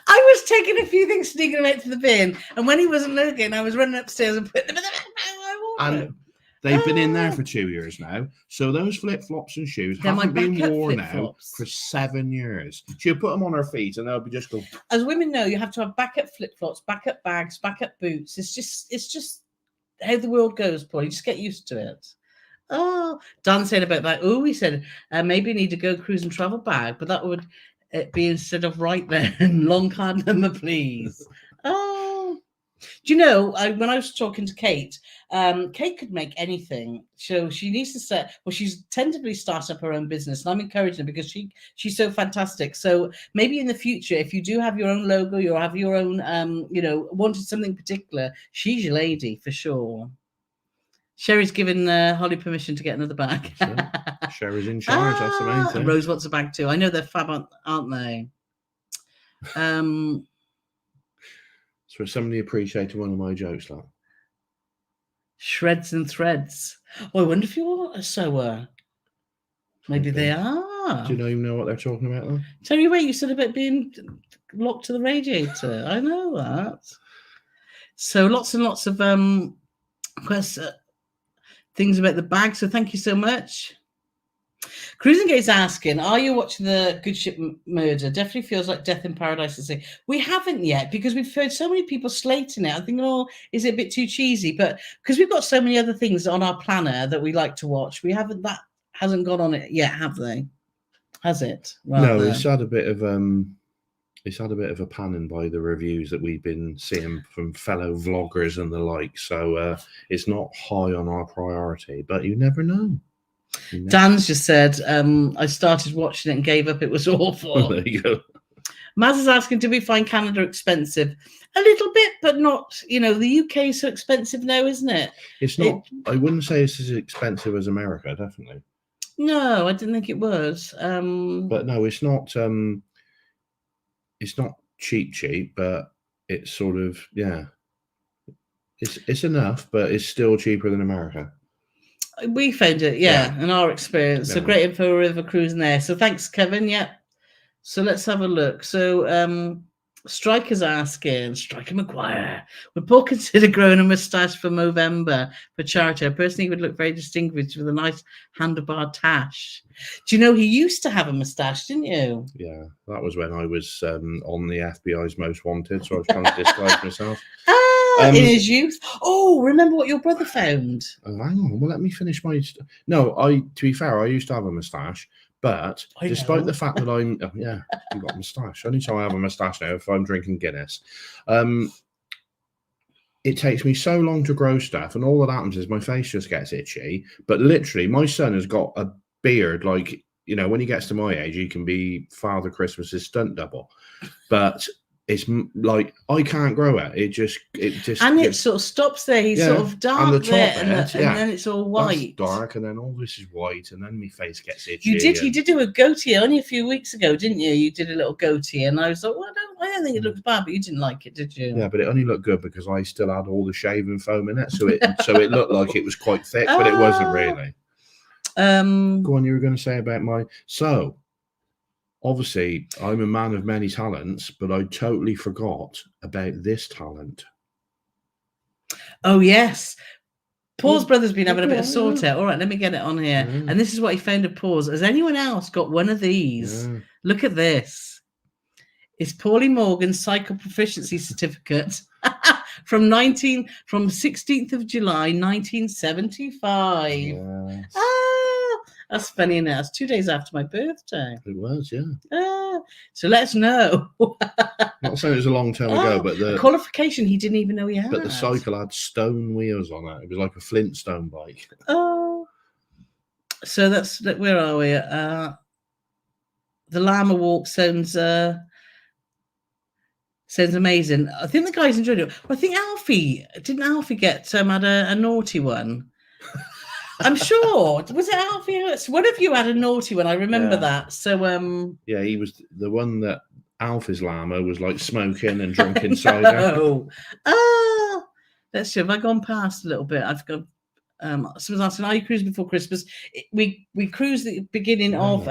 I was taking a few things, sneaking them out to the bin, and when he wasn't looking, I was running upstairs and putting them in the wardrobe. And they've been in there for 2 years now. So those flip-flops and shoes haven't been worn out for 7 years. She'll put them on her feet and they'll be just go... As women know, you have to have backup flip-flops, backup bags, backup boots. It's just how the world goes, Paul. You just get used to it. Oh, Dan said about that. Oh, he said, maybe you need to go cruise and travel bag, but that would be instead of right then. Long card number, please. Oh. Do you know, when I was talking to Kate, Kate could make anything. So she needs to she's tentatively started up her own business, and I'm encouraging her because she's so fantastic. So maybe in the future, if you do have your own logo, you have your own, wanted something particular, she's your lady for sure. Sherry's given Holly permission to get another bag. Sherry's in charge, that's the main thing. Rose wants a bag too. I know they're fab, aren't they? So somebody appreciated one of my jokes, like shreds and threads. Oh, I wonder if you're a sewer. Maybe they are. Do you even know what they're talking about, though? Terry, wait, you said about being locked to the radiator. I know that. So lots and lots of things about the bag. So thank you so much. Cruising Gate's asking, are you watching the Good Ship Murder? Definitely feels like Death in Paradise to say. We haven't yet because we've heard so many people slating it. I think, is it a bit too cheesy? But because we've got so many other things on our planner that we like to watch, that hasn't gone on it yet, have they? Has it? No, it's had a bit of a panning by the reviews that we've been seeing from fellow vloggers and the like. So it's not high on our priority, but you never know. Dan's just said, I started watching it and gave up. It was awful. There you go. Maz is asking, do we find Canada expensive? A little bit, but not, the UK is so expensive now, isn't it? It's not, I wouldn't say it's as expensive as America, definitely. No, I didn't think it was. But no, it's not cheap, but it's sort of, yeah. It's enough, but it's still cheaper than America. We found it, in our experience. Yeah. So great info river cruising there. So thanks, Kevin. Yeah. So let's have a look. So Striker's asking, Striker McGuire, would Paul consider growing a moustache for Movember for charity? I personally would look very distinguished with a nice handlebar tash. Do you know he used to have a moustache, didn't you? Yeah, that was when I was on the FBI's Most Wanted, so I was trying to disguise myself. In his youth. Oh, remember what your brother found? Oh, hang on. Well, let me finish my... No, to be fair, I used to have a moustache, but despite the fact that I'm... Oh, yeah, you've got a moustache. Only time I have a moustache now if I'm drinking Guinness. It takes me so long to grow stuff, and all that happens is my face just gets itchy. But literally, my son has got a beard like, you know, when he gets to my age, he can be Father Christmas's stunt double. But it's like I can't grow it. It sort of stops there. He's sort of dark and there, and then it's all white. That's dark, and then all this is white, and then my face gets itchy. You did do a goatee only a few weeks ago, didn't you? You did a little goatee, and I was like, well, I don't think it looks bad, but you didn't like it, did you? Yeah, but it only looked good because I still had all the shaving foam in it, so it looked like it was quite thick, but it wasn't really. Go on, you were going to say about so. Obviously, I'm a man of many talents, but I totally forgot about this talent. Oh, yes. Paul's brother's been having a bit of sort out. All right, let me get it on here. Yeah. And this is what he found of Paul's. Has anyone else got one of these? Yeah. Look at this. It's Paulie Morgan's Cycle Proficiency Certificate from 16th of July, 1975. Yes. That's funny enough. It's 2 days after my birthday. It was, yeah. So let's know. Not saying it was a long time ago, but the qualification he didn't even know he had. But the cycle had stone wheels on it. It was like a Flintstone bike. Oh. So where are we? The llama walk sounds amazing. I think the guys enjoyed it. Well, I think didn't Alfie get had a naughty one? I'm sure. Was it Alfie? One of you had a naughty one. I remember that. So yeah, he was the one that Alfie's llama was like smoking and drinking cider. Let's see. Have I gone past a little bit? I've got. Someone's asking, are you cruising before Christmas? We cruise the beginning of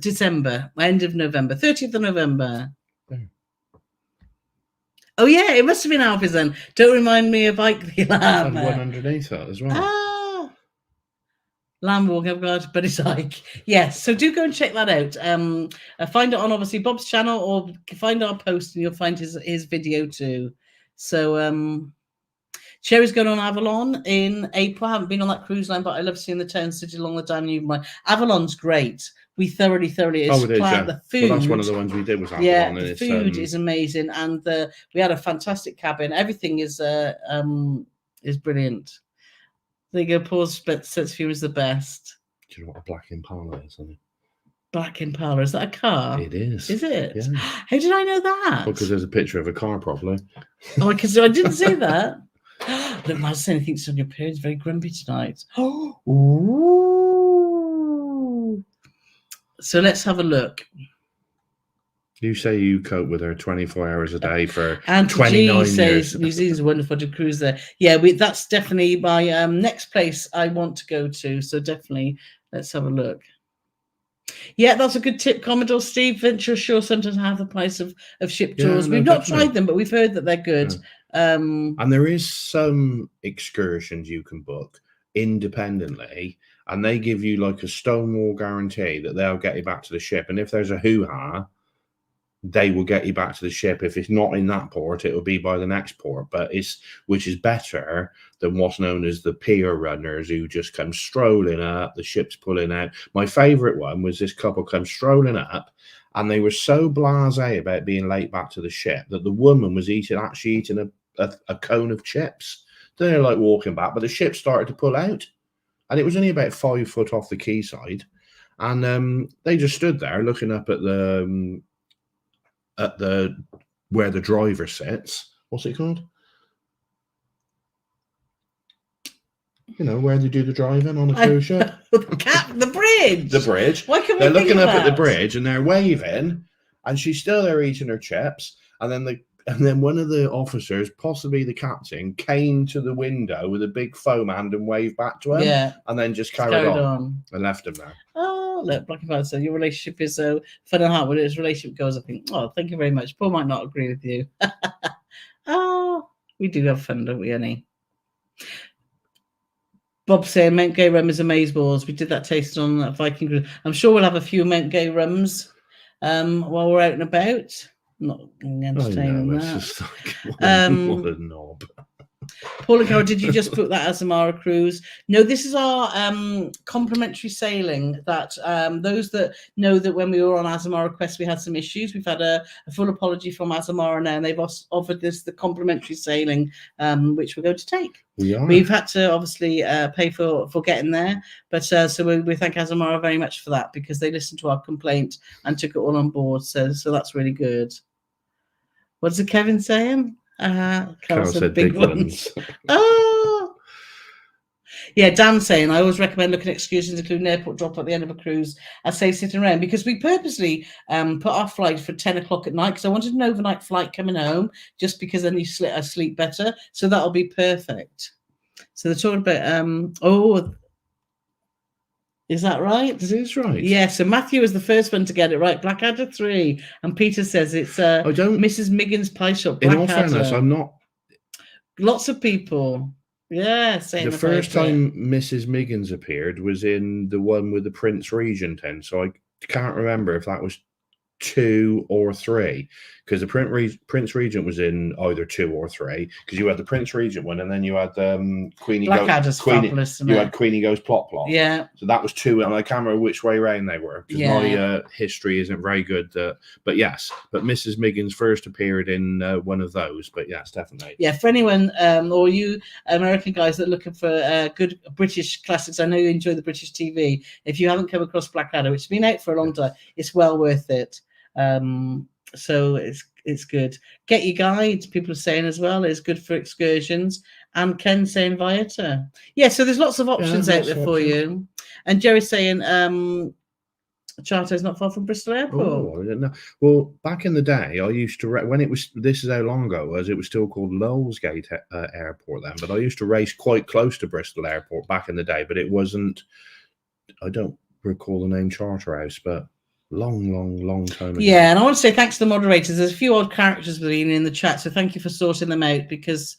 December, end of November, 30th of November. Oh yeah, it must have been Alfie's then. Don't remind me of Ike the Lamb. And one underneath that as well. Lamb walk, I've got, but it's Ike. Yes, so do go and check that out. Find it on obviously Bob's channel, or find our post and you'll find his video too. So Sherry's going on Avalon in April. I haven't been on that cruise line, but I love seeing the town city along the Danube line. Avalon's great. We thoroughly it is, yeah. The food. Well, that's one of the ones we did was Avalon. Yeah, the food is amazing, and we had a fantastic cabin. Everything is brilliant. There you go. Paul's sense of humour is the best. Do you know what a black Impala is? Black Impala, is that a car? It is. Is it? Yeah. How did I know that? Because there's a picture of a car, probably. Oh, because I didn't see that. Look, my son thinks on your period's very grumpy tonight. Ooh. So let's have a look. You say you cope with her 24 hours a day for Auntie 29 G years. says New Zealand's wonderful to cruise there. Yeah, that's definitely my next place I want to go to. So definitely, let's have a look. Yeah, that's a good tip, Commodore Steve. Venture ashore sometimes have the price of ship tours. We've not tried them, but we've heard that they're good. Yeah. And there is some excursions you can book independently, and they give you like a stonewall guarantee that they'll get you back to the ship. And if there's a hoo-ha, they will get you back to the ship. If it's not in that port, it will be by the next port. Which is better than what's known as the pier runners, who just come strolling up, the ship's pulling out. My favourite one was this couple come strolling up, and they were so blasé about being late back to the ship that the woman was actually eating a cone of chips. They're like walking back, but the ship started to pull out, and it was only about 5 foot off the quayside, and they just stood there looking up at the where the driver sits. What's it called? You know, where they do the driving on a cruise ship. The bridge. The bridge. Why can we They're looking up at the bridge and they're waving, and she's still there eating her chips. And then And then one of the officers, possibly the captain, came to the window with a big foam hand and waved back to him. Yeah. And then just carried on and left him there. Oh, look, Black and White. So your relationship is so fun and hard. When his relationship goes, I think, oh, thank you very much. Paul might not agree with you. Oh, we do have fun, don't we, Annie? Bob saying Mount Gay rum is amazeballs. We did that taste on that Viking cruise. I'm sure we'll have a few Mount Gay rums while we're out and about. Not entertaining that. It's just like, what a knob. Paul and Carole, did you just book that Azamara cruise? No, this is our complimentary sailing. That those that know that when we were on Azamara Quest, we had some issues. We've had a full apology from Azamara now, and they've offered us the complimentary sailing, which we're going to take. We've had to obviously pay for getting there, but so we thank Azamara very much for that, because they listened to our complaint and took it all on board. So that's really good. What's the Kevin saying? Carole said big ones. Oh, yeah. Dan saying I always recommend looking at excursions, including airport drop at the end of a cruise. I say sitting around, because we purposely put our flight for 10 o'clock at night, because I wanted an overnight flight coming home, just because then I sleep better. So that'll be perfect. So they're talking about is that right? It is right. Yeah, so Matthew was the first one to get it right. Blackadder 3. And Peter says it's Mrs. Miggins' Pie Shop. Blackadder. In all fairness, I'm not... Lots of people. Yeah, saying the first time Mrs. Miggins appeared was in the one with the Prince Regent in, so I can't remember if that was 2 or 3, because the Prince Regent was in either 2 or 3, because you had the Prince Regent one, and then you had Queenie Goes Plot Plot. Yeah. So that was 2, and I can't remember which way around they were, because my history isn't very good. But yes, but Mrs. Miggins first appeared in one of those. But yes, definitely. Yeah, for anyone or you American guys that are looking for good British classics, I know you enjoy the British TV. If you haven't come across Blackadder, which has been out for a long time, it's well worth it. So it's good. Get your guide, people are saying as well, is good for excursions. And Ken saying Viator. Yeah, so there's lots of options out there for you. And Jerry's saying Charter is not far from Bristol Airport. Oh, I don't know. Well, back in the day, I used to when it was, this is how long ago it was still called Lowellsgate Airport then, but I used to race quite close to Bristol Airport back in the day, but it wasn't, I don't recall the name Charterhouse, but long time ago. Yeah, and I want to say thanks to the moderators. There's a few odd characters in the chat, so thank you for sorting them out, because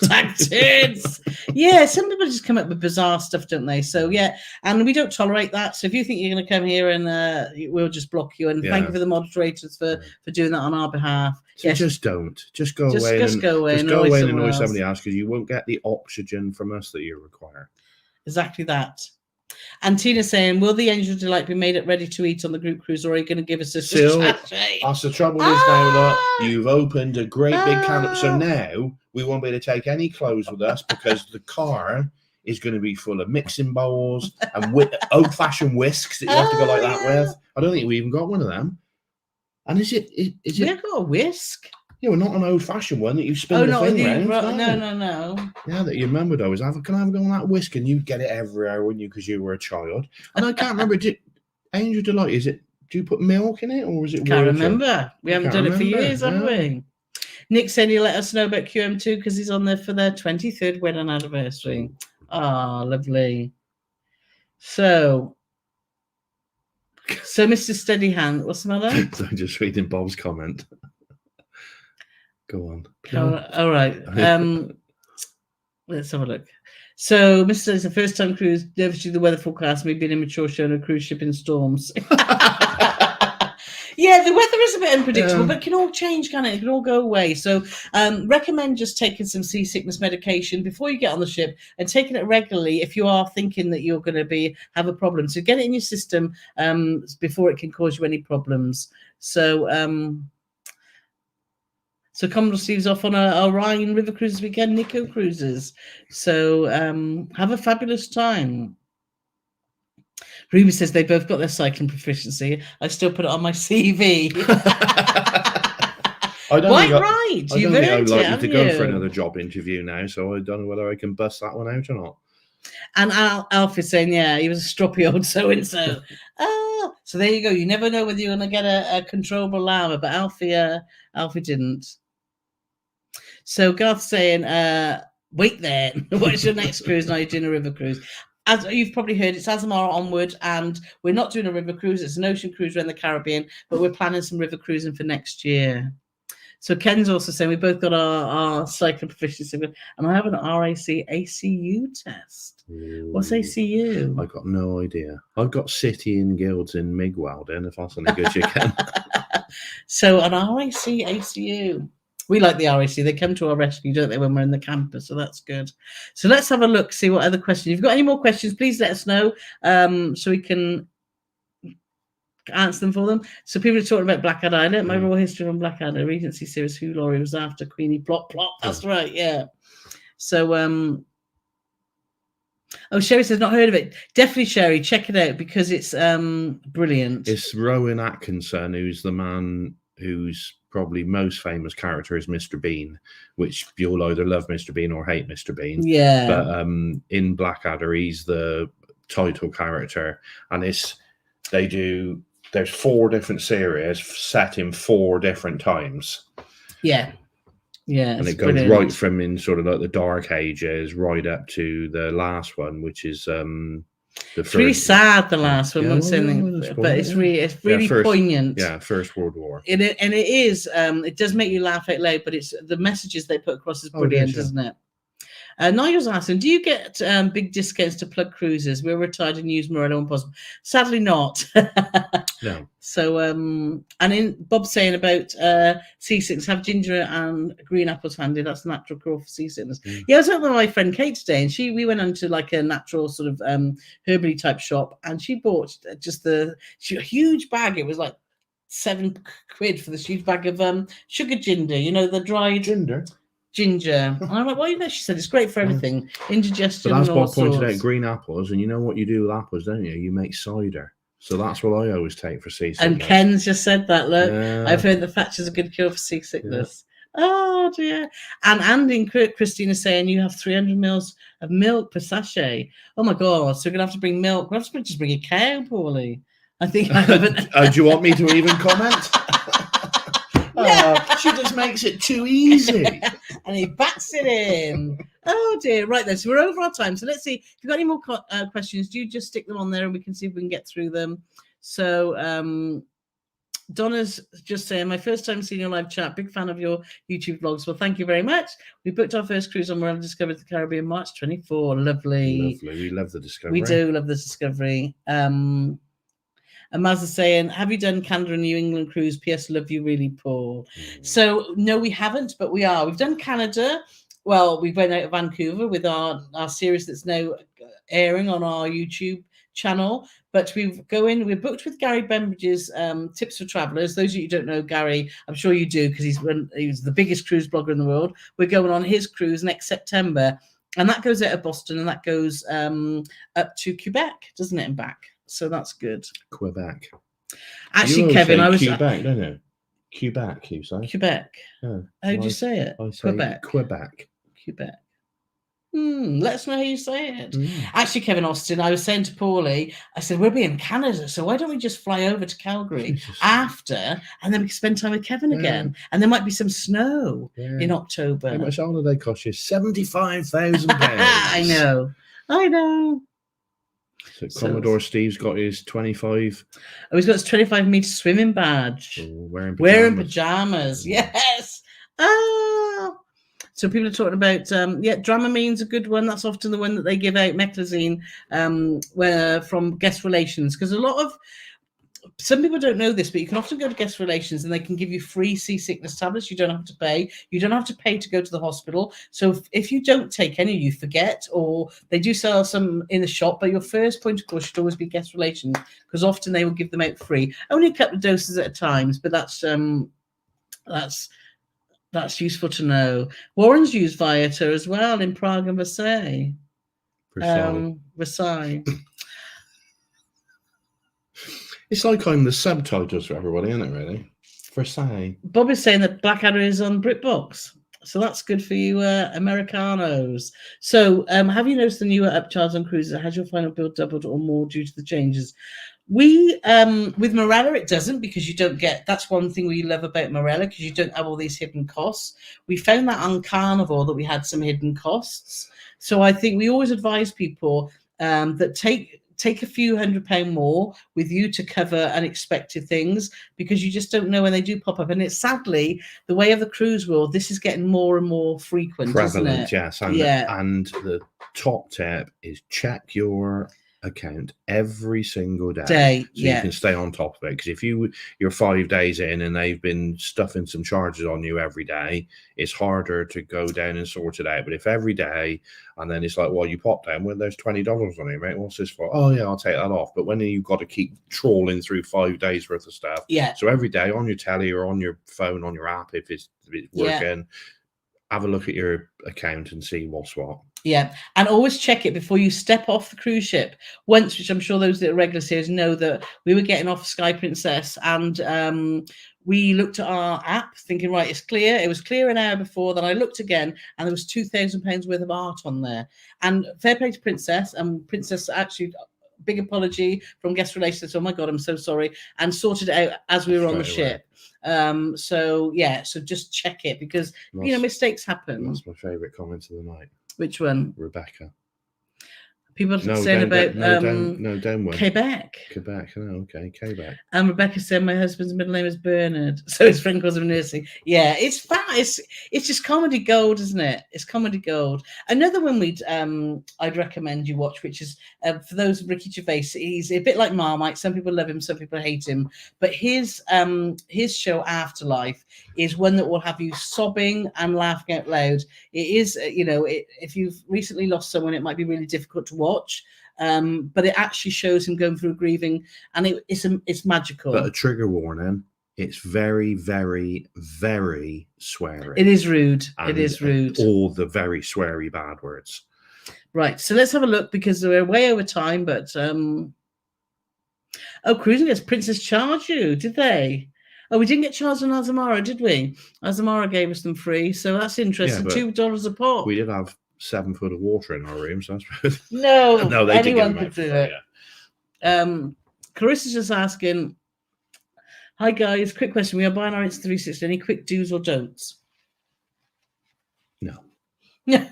#turds. Yeah, some people just come up with bizarre stuff, don't they? So yeah, and we don't tolerate that. So if you think you're going to come here and we'll just block you, and thank you for the moderators for doing that on our behalf. So yes. Just go away and annoy somebody else, because you won't get the oxygen from us that you require. Exactly that. And Tina saying, will the Angel of Delight be made up ready to eat on the group cruise, or are you going to give us a sachet? That's the trouble is now that you've opened a great big can. So now we won't be able to take any clothes with us, because the car is going to be full of mixing bowls and old-fashioned whisks that you have to go like that with. I don't think we even got one of them. And is it? We have got a whisk. Yeah, well, not an old-fashioned one that you spin the thing around. No. Yeah, that you remembered always. Can I have a go on that whisk? And you'd get it everywhere, wouldn't you? Because you were a child. And I can't remember. Angel Delight, do you put milk in it, or is it? Can't remember. We haven't done it for years, have we? Nick said he'll let us know about QM2 because he's on there for their 23rd wedding anniversary. Ah, lovely. So Mr. Steadyhand, what's the matter? So I'm just reading Bob's comment. Go on. All right. Let's have a look. So, Mr. It's a first-time cruise, nervous to the weather forecast, maybe an immature show on a cruise ship in storms. Yeah, the weather is a bit unpredictable, but it can all change, can it? It can all go away. So recommend just taking some seasickness medication before you get on the ship, and taking it regularly if you are thinking that you're going to have a problem. So get it in your system before it can cause you any problems. So Commodore Steve's off on a Rhine River Cruises weekend, Nico Cruises. So have a fabulous time. Ruby says they both got their cycling proficiency. I still put it on my CV. I don't Quite think right. I don't think I'm likely to go for another job interview now, so I don't know whether I can bust that one out or not. And Alfie's saying, yeah, he was a stroppy old so-and-so. So there you go. You never know whether you're going to get a controllable llama, but Alfie didn't. So Garth's saying, wait there. What's your next cruise? Now you're doing a river cruise. As you've probably heard, it's Azamara onward, and we're not doing a river cruise. It's an ocean cruise around the Caribbean, but we're planning some river cruising for next year. So Ken's also saying we both got our cycling proficiency, and I have an RAC ACU test. Ooh, What's ACU? I got no idea. I've got City and Guilds in Migwell, then, if that's any good you can. So an RAC ACU. We like the RAC. They come to our rescue, don't they, when we're in the campus? So that's good. So let's have a look, see what other questions. If you've got any more questions, please let us know so we can answer them for them. So people are talking about Blackadder. I learned my raw history on Blackadder, Regency series, who Laurie was after, Queenie, plot. That's right, yeah. So, oh, Sherry says not heard of it. Definitely, Sherry, check it out because it's brilliant. It's Rowan Atkinson, who's the man whose probably most famous character is Mr. Bean, which you'll either love Mr. Bean or hate Mr. Bean. Yeah. But in Blackadder, he's the title character, and there's 4 different series set in 4 different times. Yeah. Yeah. And it goes right from in sort of like the Dark Ages right up to the last one, which is it's really sad, the last one, but it's really poignant. Yeah, First World War. And it is. It does make you laugh out loud, but it's the messages they put across is brilliant, isn't it? Nigel's asking, do you get big discounts to plug cruises? We're retired and use Morello when possible. Sadly not. No. So, and in Bob's saying about seasickness, have ginger and green apples handy. That's natural cure for seasickness. Yeah, I was out with my friend Kate today, and we went into like a natural sort of herbally type shop, and she bought just a huge bag. It was like £7 for this huge bag of sugar ginger. You know, the dried ginger. And I'm like, well, you know, she said it's great for everything, indigestion. But as and all Bob pointed sorts. out, green apples, and you know what you do with apples, don't you? You make cider. So that's what I always take for seasickness. And Ken's just said that. Look, I've heard the thatch is a good cure for seasickness. Yeah. Oh dear. And Andy and Christina saying you have 300 mils of milk per sachet. Oh my god! So we're gonna have to bring milk. We'll have to just bring a cow, Paulie. I think I haven't. Do you want me to even comment? She just makes it too easy. And he bats it in. Oh dear. Right then. So we're over our time. So let's see. If you've got any more questions, do just stick them on there and we can see if we can get through them. So Donna's just saying, my first time seeing your live chat. Big fan of your YouTube vlogs. Well, thank you very much. We booked our first cruise on Morello Discovery the Caribbean March 24. Lovely. We love the Discovery. We do love the Discovery. And Maz is saying, have you done Canada and New England cruise? P.S. Love you really, Paul. So, no, we haven't, but we are. We've done Canada. Well, we went out of Vancouver with our series that's now airing on our YouTube channel. But we're booked with Gary Bembridge's Tips for Travellers. Those of you who don't know Gary, I'm sure you do because he was the biggest cruise blogger in the world. We're going on his cruise next September. And that goes out of Boston and that goes up to Quebec, doesn't it, and back. So that's good. Quebec. Actually, Kevin, I was Quebec, don't you? Quebec, you say? Quebec. Yeah. How do you say it? I say Quebec. Quebec. Let us know how you say it. Actually, Kevin Austin, I was saying to Paulie, I said, we'll be in Canada, so why don't we just fly over to Calgary after, and then we can spend time with Kevin again, and there might be some snow in October. How much holiday cost you? £75,000. I know. So Commodore Steve's got his 25. Oh, he's got his 25-meter swimming badge. Wearing pajamas. Yes. So people are talking about, Dramamine's a good one. That's often the one that they give out, meclizine, from guest relations. Because some people don't know this, but you can often go to guest relations and they can give you free seasickness tablets. You don't have to pay. You don't have to pay to go to the hospital. So if you don't take any, you forget, or they do sell some in the shop, but your first point of call should always be guest relations because often they will give them out free. Only a couple of doses at a time, but that's useful to know. Warren's used Viator as well in Prague and Versailles. Versailles. It's like I'm the subtitles for everybody, isn't it, really? Versailles. Bob is saying that Blackadder is on BritBox. So that's good for you Americanos. So have you noticed the newer upcharge on cruises? Has your final bill doubled or more due to the changes? We with Morella it doesn't, because you don't get, that's one thing we love about Morella, because you don't have all these hidden costs. We found that on Carnival that we had some hidden costs. So I think we always advise people that take a few £100 more with you to cover unexpected things, because you just don't know when they do pop up. And it's sadly the way of the cruise world, this is getting more and more frequent, isn't it? Yes. Yeah. And the top tip is check your account every single day, so you can stay on top of it. Because if you're 5 days in and they've been stuffing some charges on you every day, it's harder to go down and sort it out. But if every day, and then it's like, well, you pop down, well, there's $20 on it, mate, what's this for? Oh yeah, I'll take that off. But when you've got to keep trawling through 5 days worth of stuff, so every day on your telly or on your phone, on your app, if it's working, have a look at your account and see what's what. Yeah, and always check it before you step off the cruise ship. Once, which I'm sure those that are regular series know, that we were getting off Sky Princess, and we looked at our app thinking, right, it's clear. It was clear an hour before. Then I looked again, and there was £2,000 worth of art on there. And fair play to Princess, and Princess actually, big apology from guest relations. Oh my God, I'm so sorry, and sorted it out as we were on the ship. So just check it, because mistakes happen. That's my favourite comment of the night. Which one? Rebecca. People saying about Quebec. Quebec. Oh, okay, Quebec. And Rebecca said my husband's middle name is Bernard, so his friend calls him Nursing. Yeah, it's fat. It's just comedy gold, isn't it? It's comedy gold. Another one I'd recommend you watch, which is for those, Ricky Gervais. He's a bit like Marmite. Some people love him, some people hate him. But his show Afterlife is one that will have you sobbing and laughing out loud. It is, if you've recently lost someone, it might be really difficult to watch, but it actually shows him going through grieving, and it's magical. But a trigger warning: it's very, very, very sweary. It is rude. It is rude. All the very sweary bad words. Right. So let's have a look, because we're way over time. But Cruising Guest Princess charged you, did they? Oh, we didn't get charged on Azamara, did we? Azamara gave us them free, so that's interesting. $2 a pop. We did have 7 foot of water in our room, so that's no, they anyone could do it. Yeah. Carissa's just asking, hi guys, quick question. We are buying our Insta360. Any quick do's or don'ts? No. No.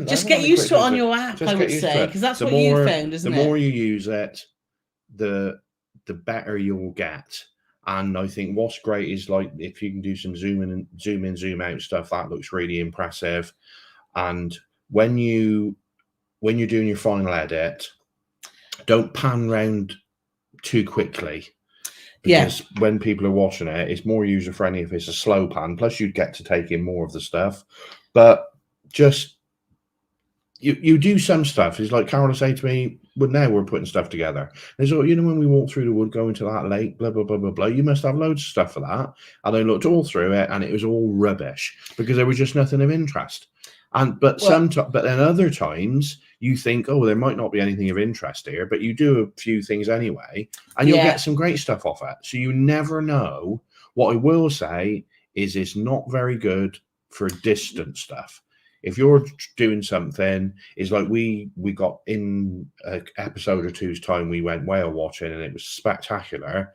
Just get used to it on your app, I would say, because that's what you found, isn't it? The more you use it, the better you'll get. And I think what's great is, like, if you can do some zoom in, zoom out stuff, that looks really impressive. And when you're doing your final edit, don't pan round too quickly, because when people are watching it, it's more user friendly if it's a slow pan. Plus, you'd get to take in more of the stuff. But just you do some stuff. It's like Carole say to me, well, now we're putting stuff together. There's when we walk through the wood going to that lake, blah blah blah blah blah. You must have loads of stuff for that. And I looked all through it, and it was all rubbish, because there was just nothing of interest. But then other times you think, oh, there might not be anything of interest here, but you do a few things anyway, and you'll get some great stuff off it. So you never know. What I will say is, it's not very good for distant stuff. If you're doing something, it's like we got in an episode or two's time, we went whale watching, and it was spectacular.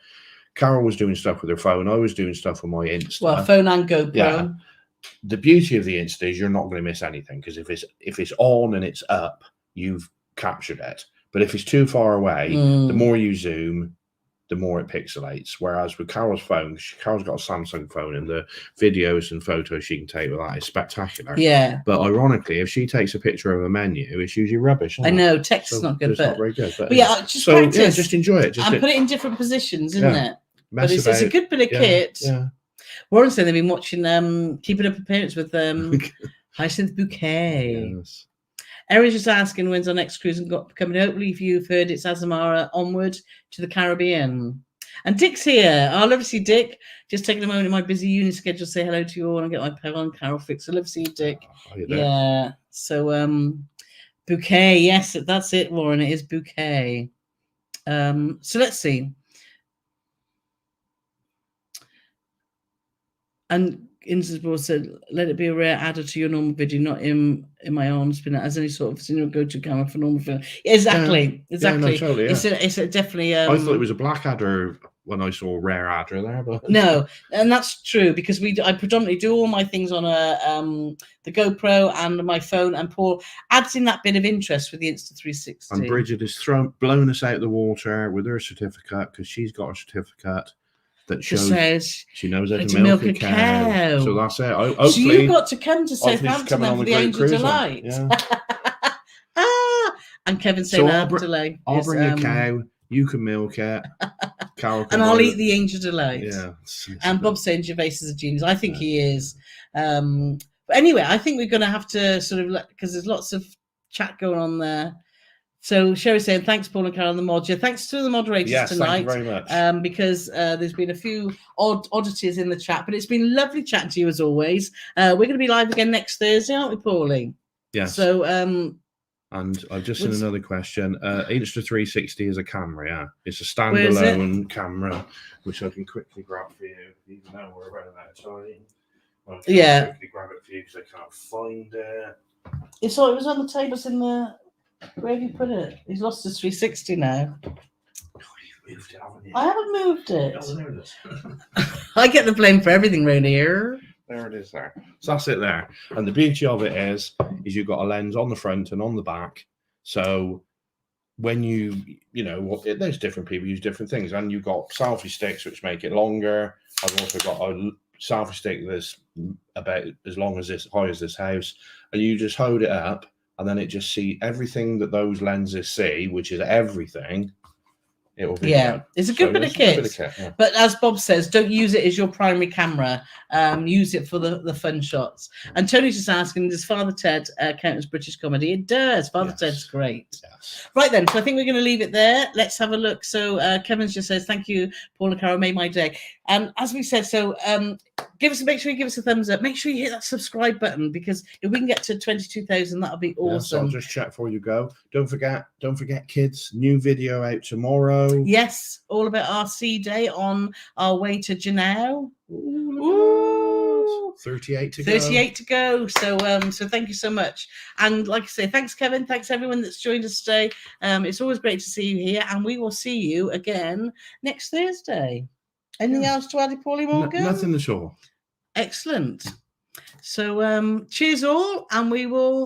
Carole was doing stuff with her phone. I was doing stuff with my Insta. Well, phone and GoPro. Yeah. The beauty of the Insta is you're not going to miss anything, because if it's on and it's up, you've captured it. But if it's too far away, the more you zoom, the more it pixelates. Whereas with Carole's phone, Carole's got a Samsung phone, and the videos and photos she can take with that is spectacular. Yeah. But ironically, if she takes a picture of a menu, it's usually rubbish. I know, text's not good, it's not very good. But just practice. Yeah, just enjoy it. And put it in different positions, isn't it? But it's a good bit of kit. Yeah. Warren said they've been watching Keeping Up Appearance with Hyacinth Bouquet. Yes. Erin's just asking, when's our next cruise coming? Hopefully, if you've heard, it's Azamara onward to the Caribbean. And Dick's here. I love to see Dick. Just taking a moment in my busy uni schedule to say hello to you all and get my Pebble and Carole fix. I love to see you, Dick. Yeah. So Bouquet, yes, that's it, Warren. It is Bouquet. So let's see. And Innsbruck said, let it be a rare adder to your normal video, not in my arms, but as any sort of go-to camera for normal film. Exactly. Yeah, no, totally, It's a definitely. I thought it was a black adder when I saw a rare adder there, but no, and that's true because I predominantly do all my things on the GoPro and my phone, and Paul adds in that bit of interest with the Insta360. And Bridget has blown us out of the water with her certificate because she's got a certificate that shows she knows how to milk a cow. So that's it. Hopefully, so you've got to come to Southampton for the Angel Delight. Yeah. And Kevin saying delay. I'll bring a cow. You can milk it. Carole and I'll eat the Angel Delight. Yeah. And Bob's saying Gervais is a genius. I think he is. But anyway, I think we're going to have to sort of, because there's lots of chat going on there. So Sherry's saying, thanks, Paul and Carole, and the mod. Yeah, thanks to the moderators tonight. Thank you very much. Because there's been a few oddities in the chat, but it's been lovely chatting to you as always. We're going to be live again next Thursday, aren't we, Paulie? Yes. So, and I've just seen another question. Insta360 is a camera, yeah. It's a standalone camera, which I can quickly grab for you, even though we're running out of time. I can quickly grab it for you because I can't find it. It was on the tables in the... Where have you put it? He's lost his 360 now. Oh, you've moved it, haven't you? I haven't moved it. I get the blame for everything around here. There it is there. So that's it there. And the beauty of it is you've got a lens on the front and on the back. So when there's different people use different things. And you've got selfie sticks, which make it longer. I've also got a selfie stick that's about as long as this, high as this house. And you just hold it up. And then it just see everything that those lenses see, which is everything. It will be it's a good bit of kit. But as Bob says, don't use it as your primary camera. Use it for the fun shots. And Tony's just asking, does Father Ted count as British comedy? It does. Father Ted's great. Yes. Right then, so I think we're going to leave it there. Let's have a look. So Kevin's just says, thank you, Paul and Carole, made my day. And as we said, so make sure you give us a thumbs up. Make sure you hit that subscribe button, because if we can get to 22,000, that'll be awesome. So I'll just check before you go. Don't forget, kids, new video out tomorrow. Yes, all about our sea day on our way to Janao. Ooh, 38 to go. 38 to go. So thank you so much. And like I say, thanks, Kevin. Thanks everyone that's joined us today. It's always great to see you here, and we will see you again next Thursday. Anything else to add, Paulie Morgan? Nothing at all. Excellent. So cheers all, and we will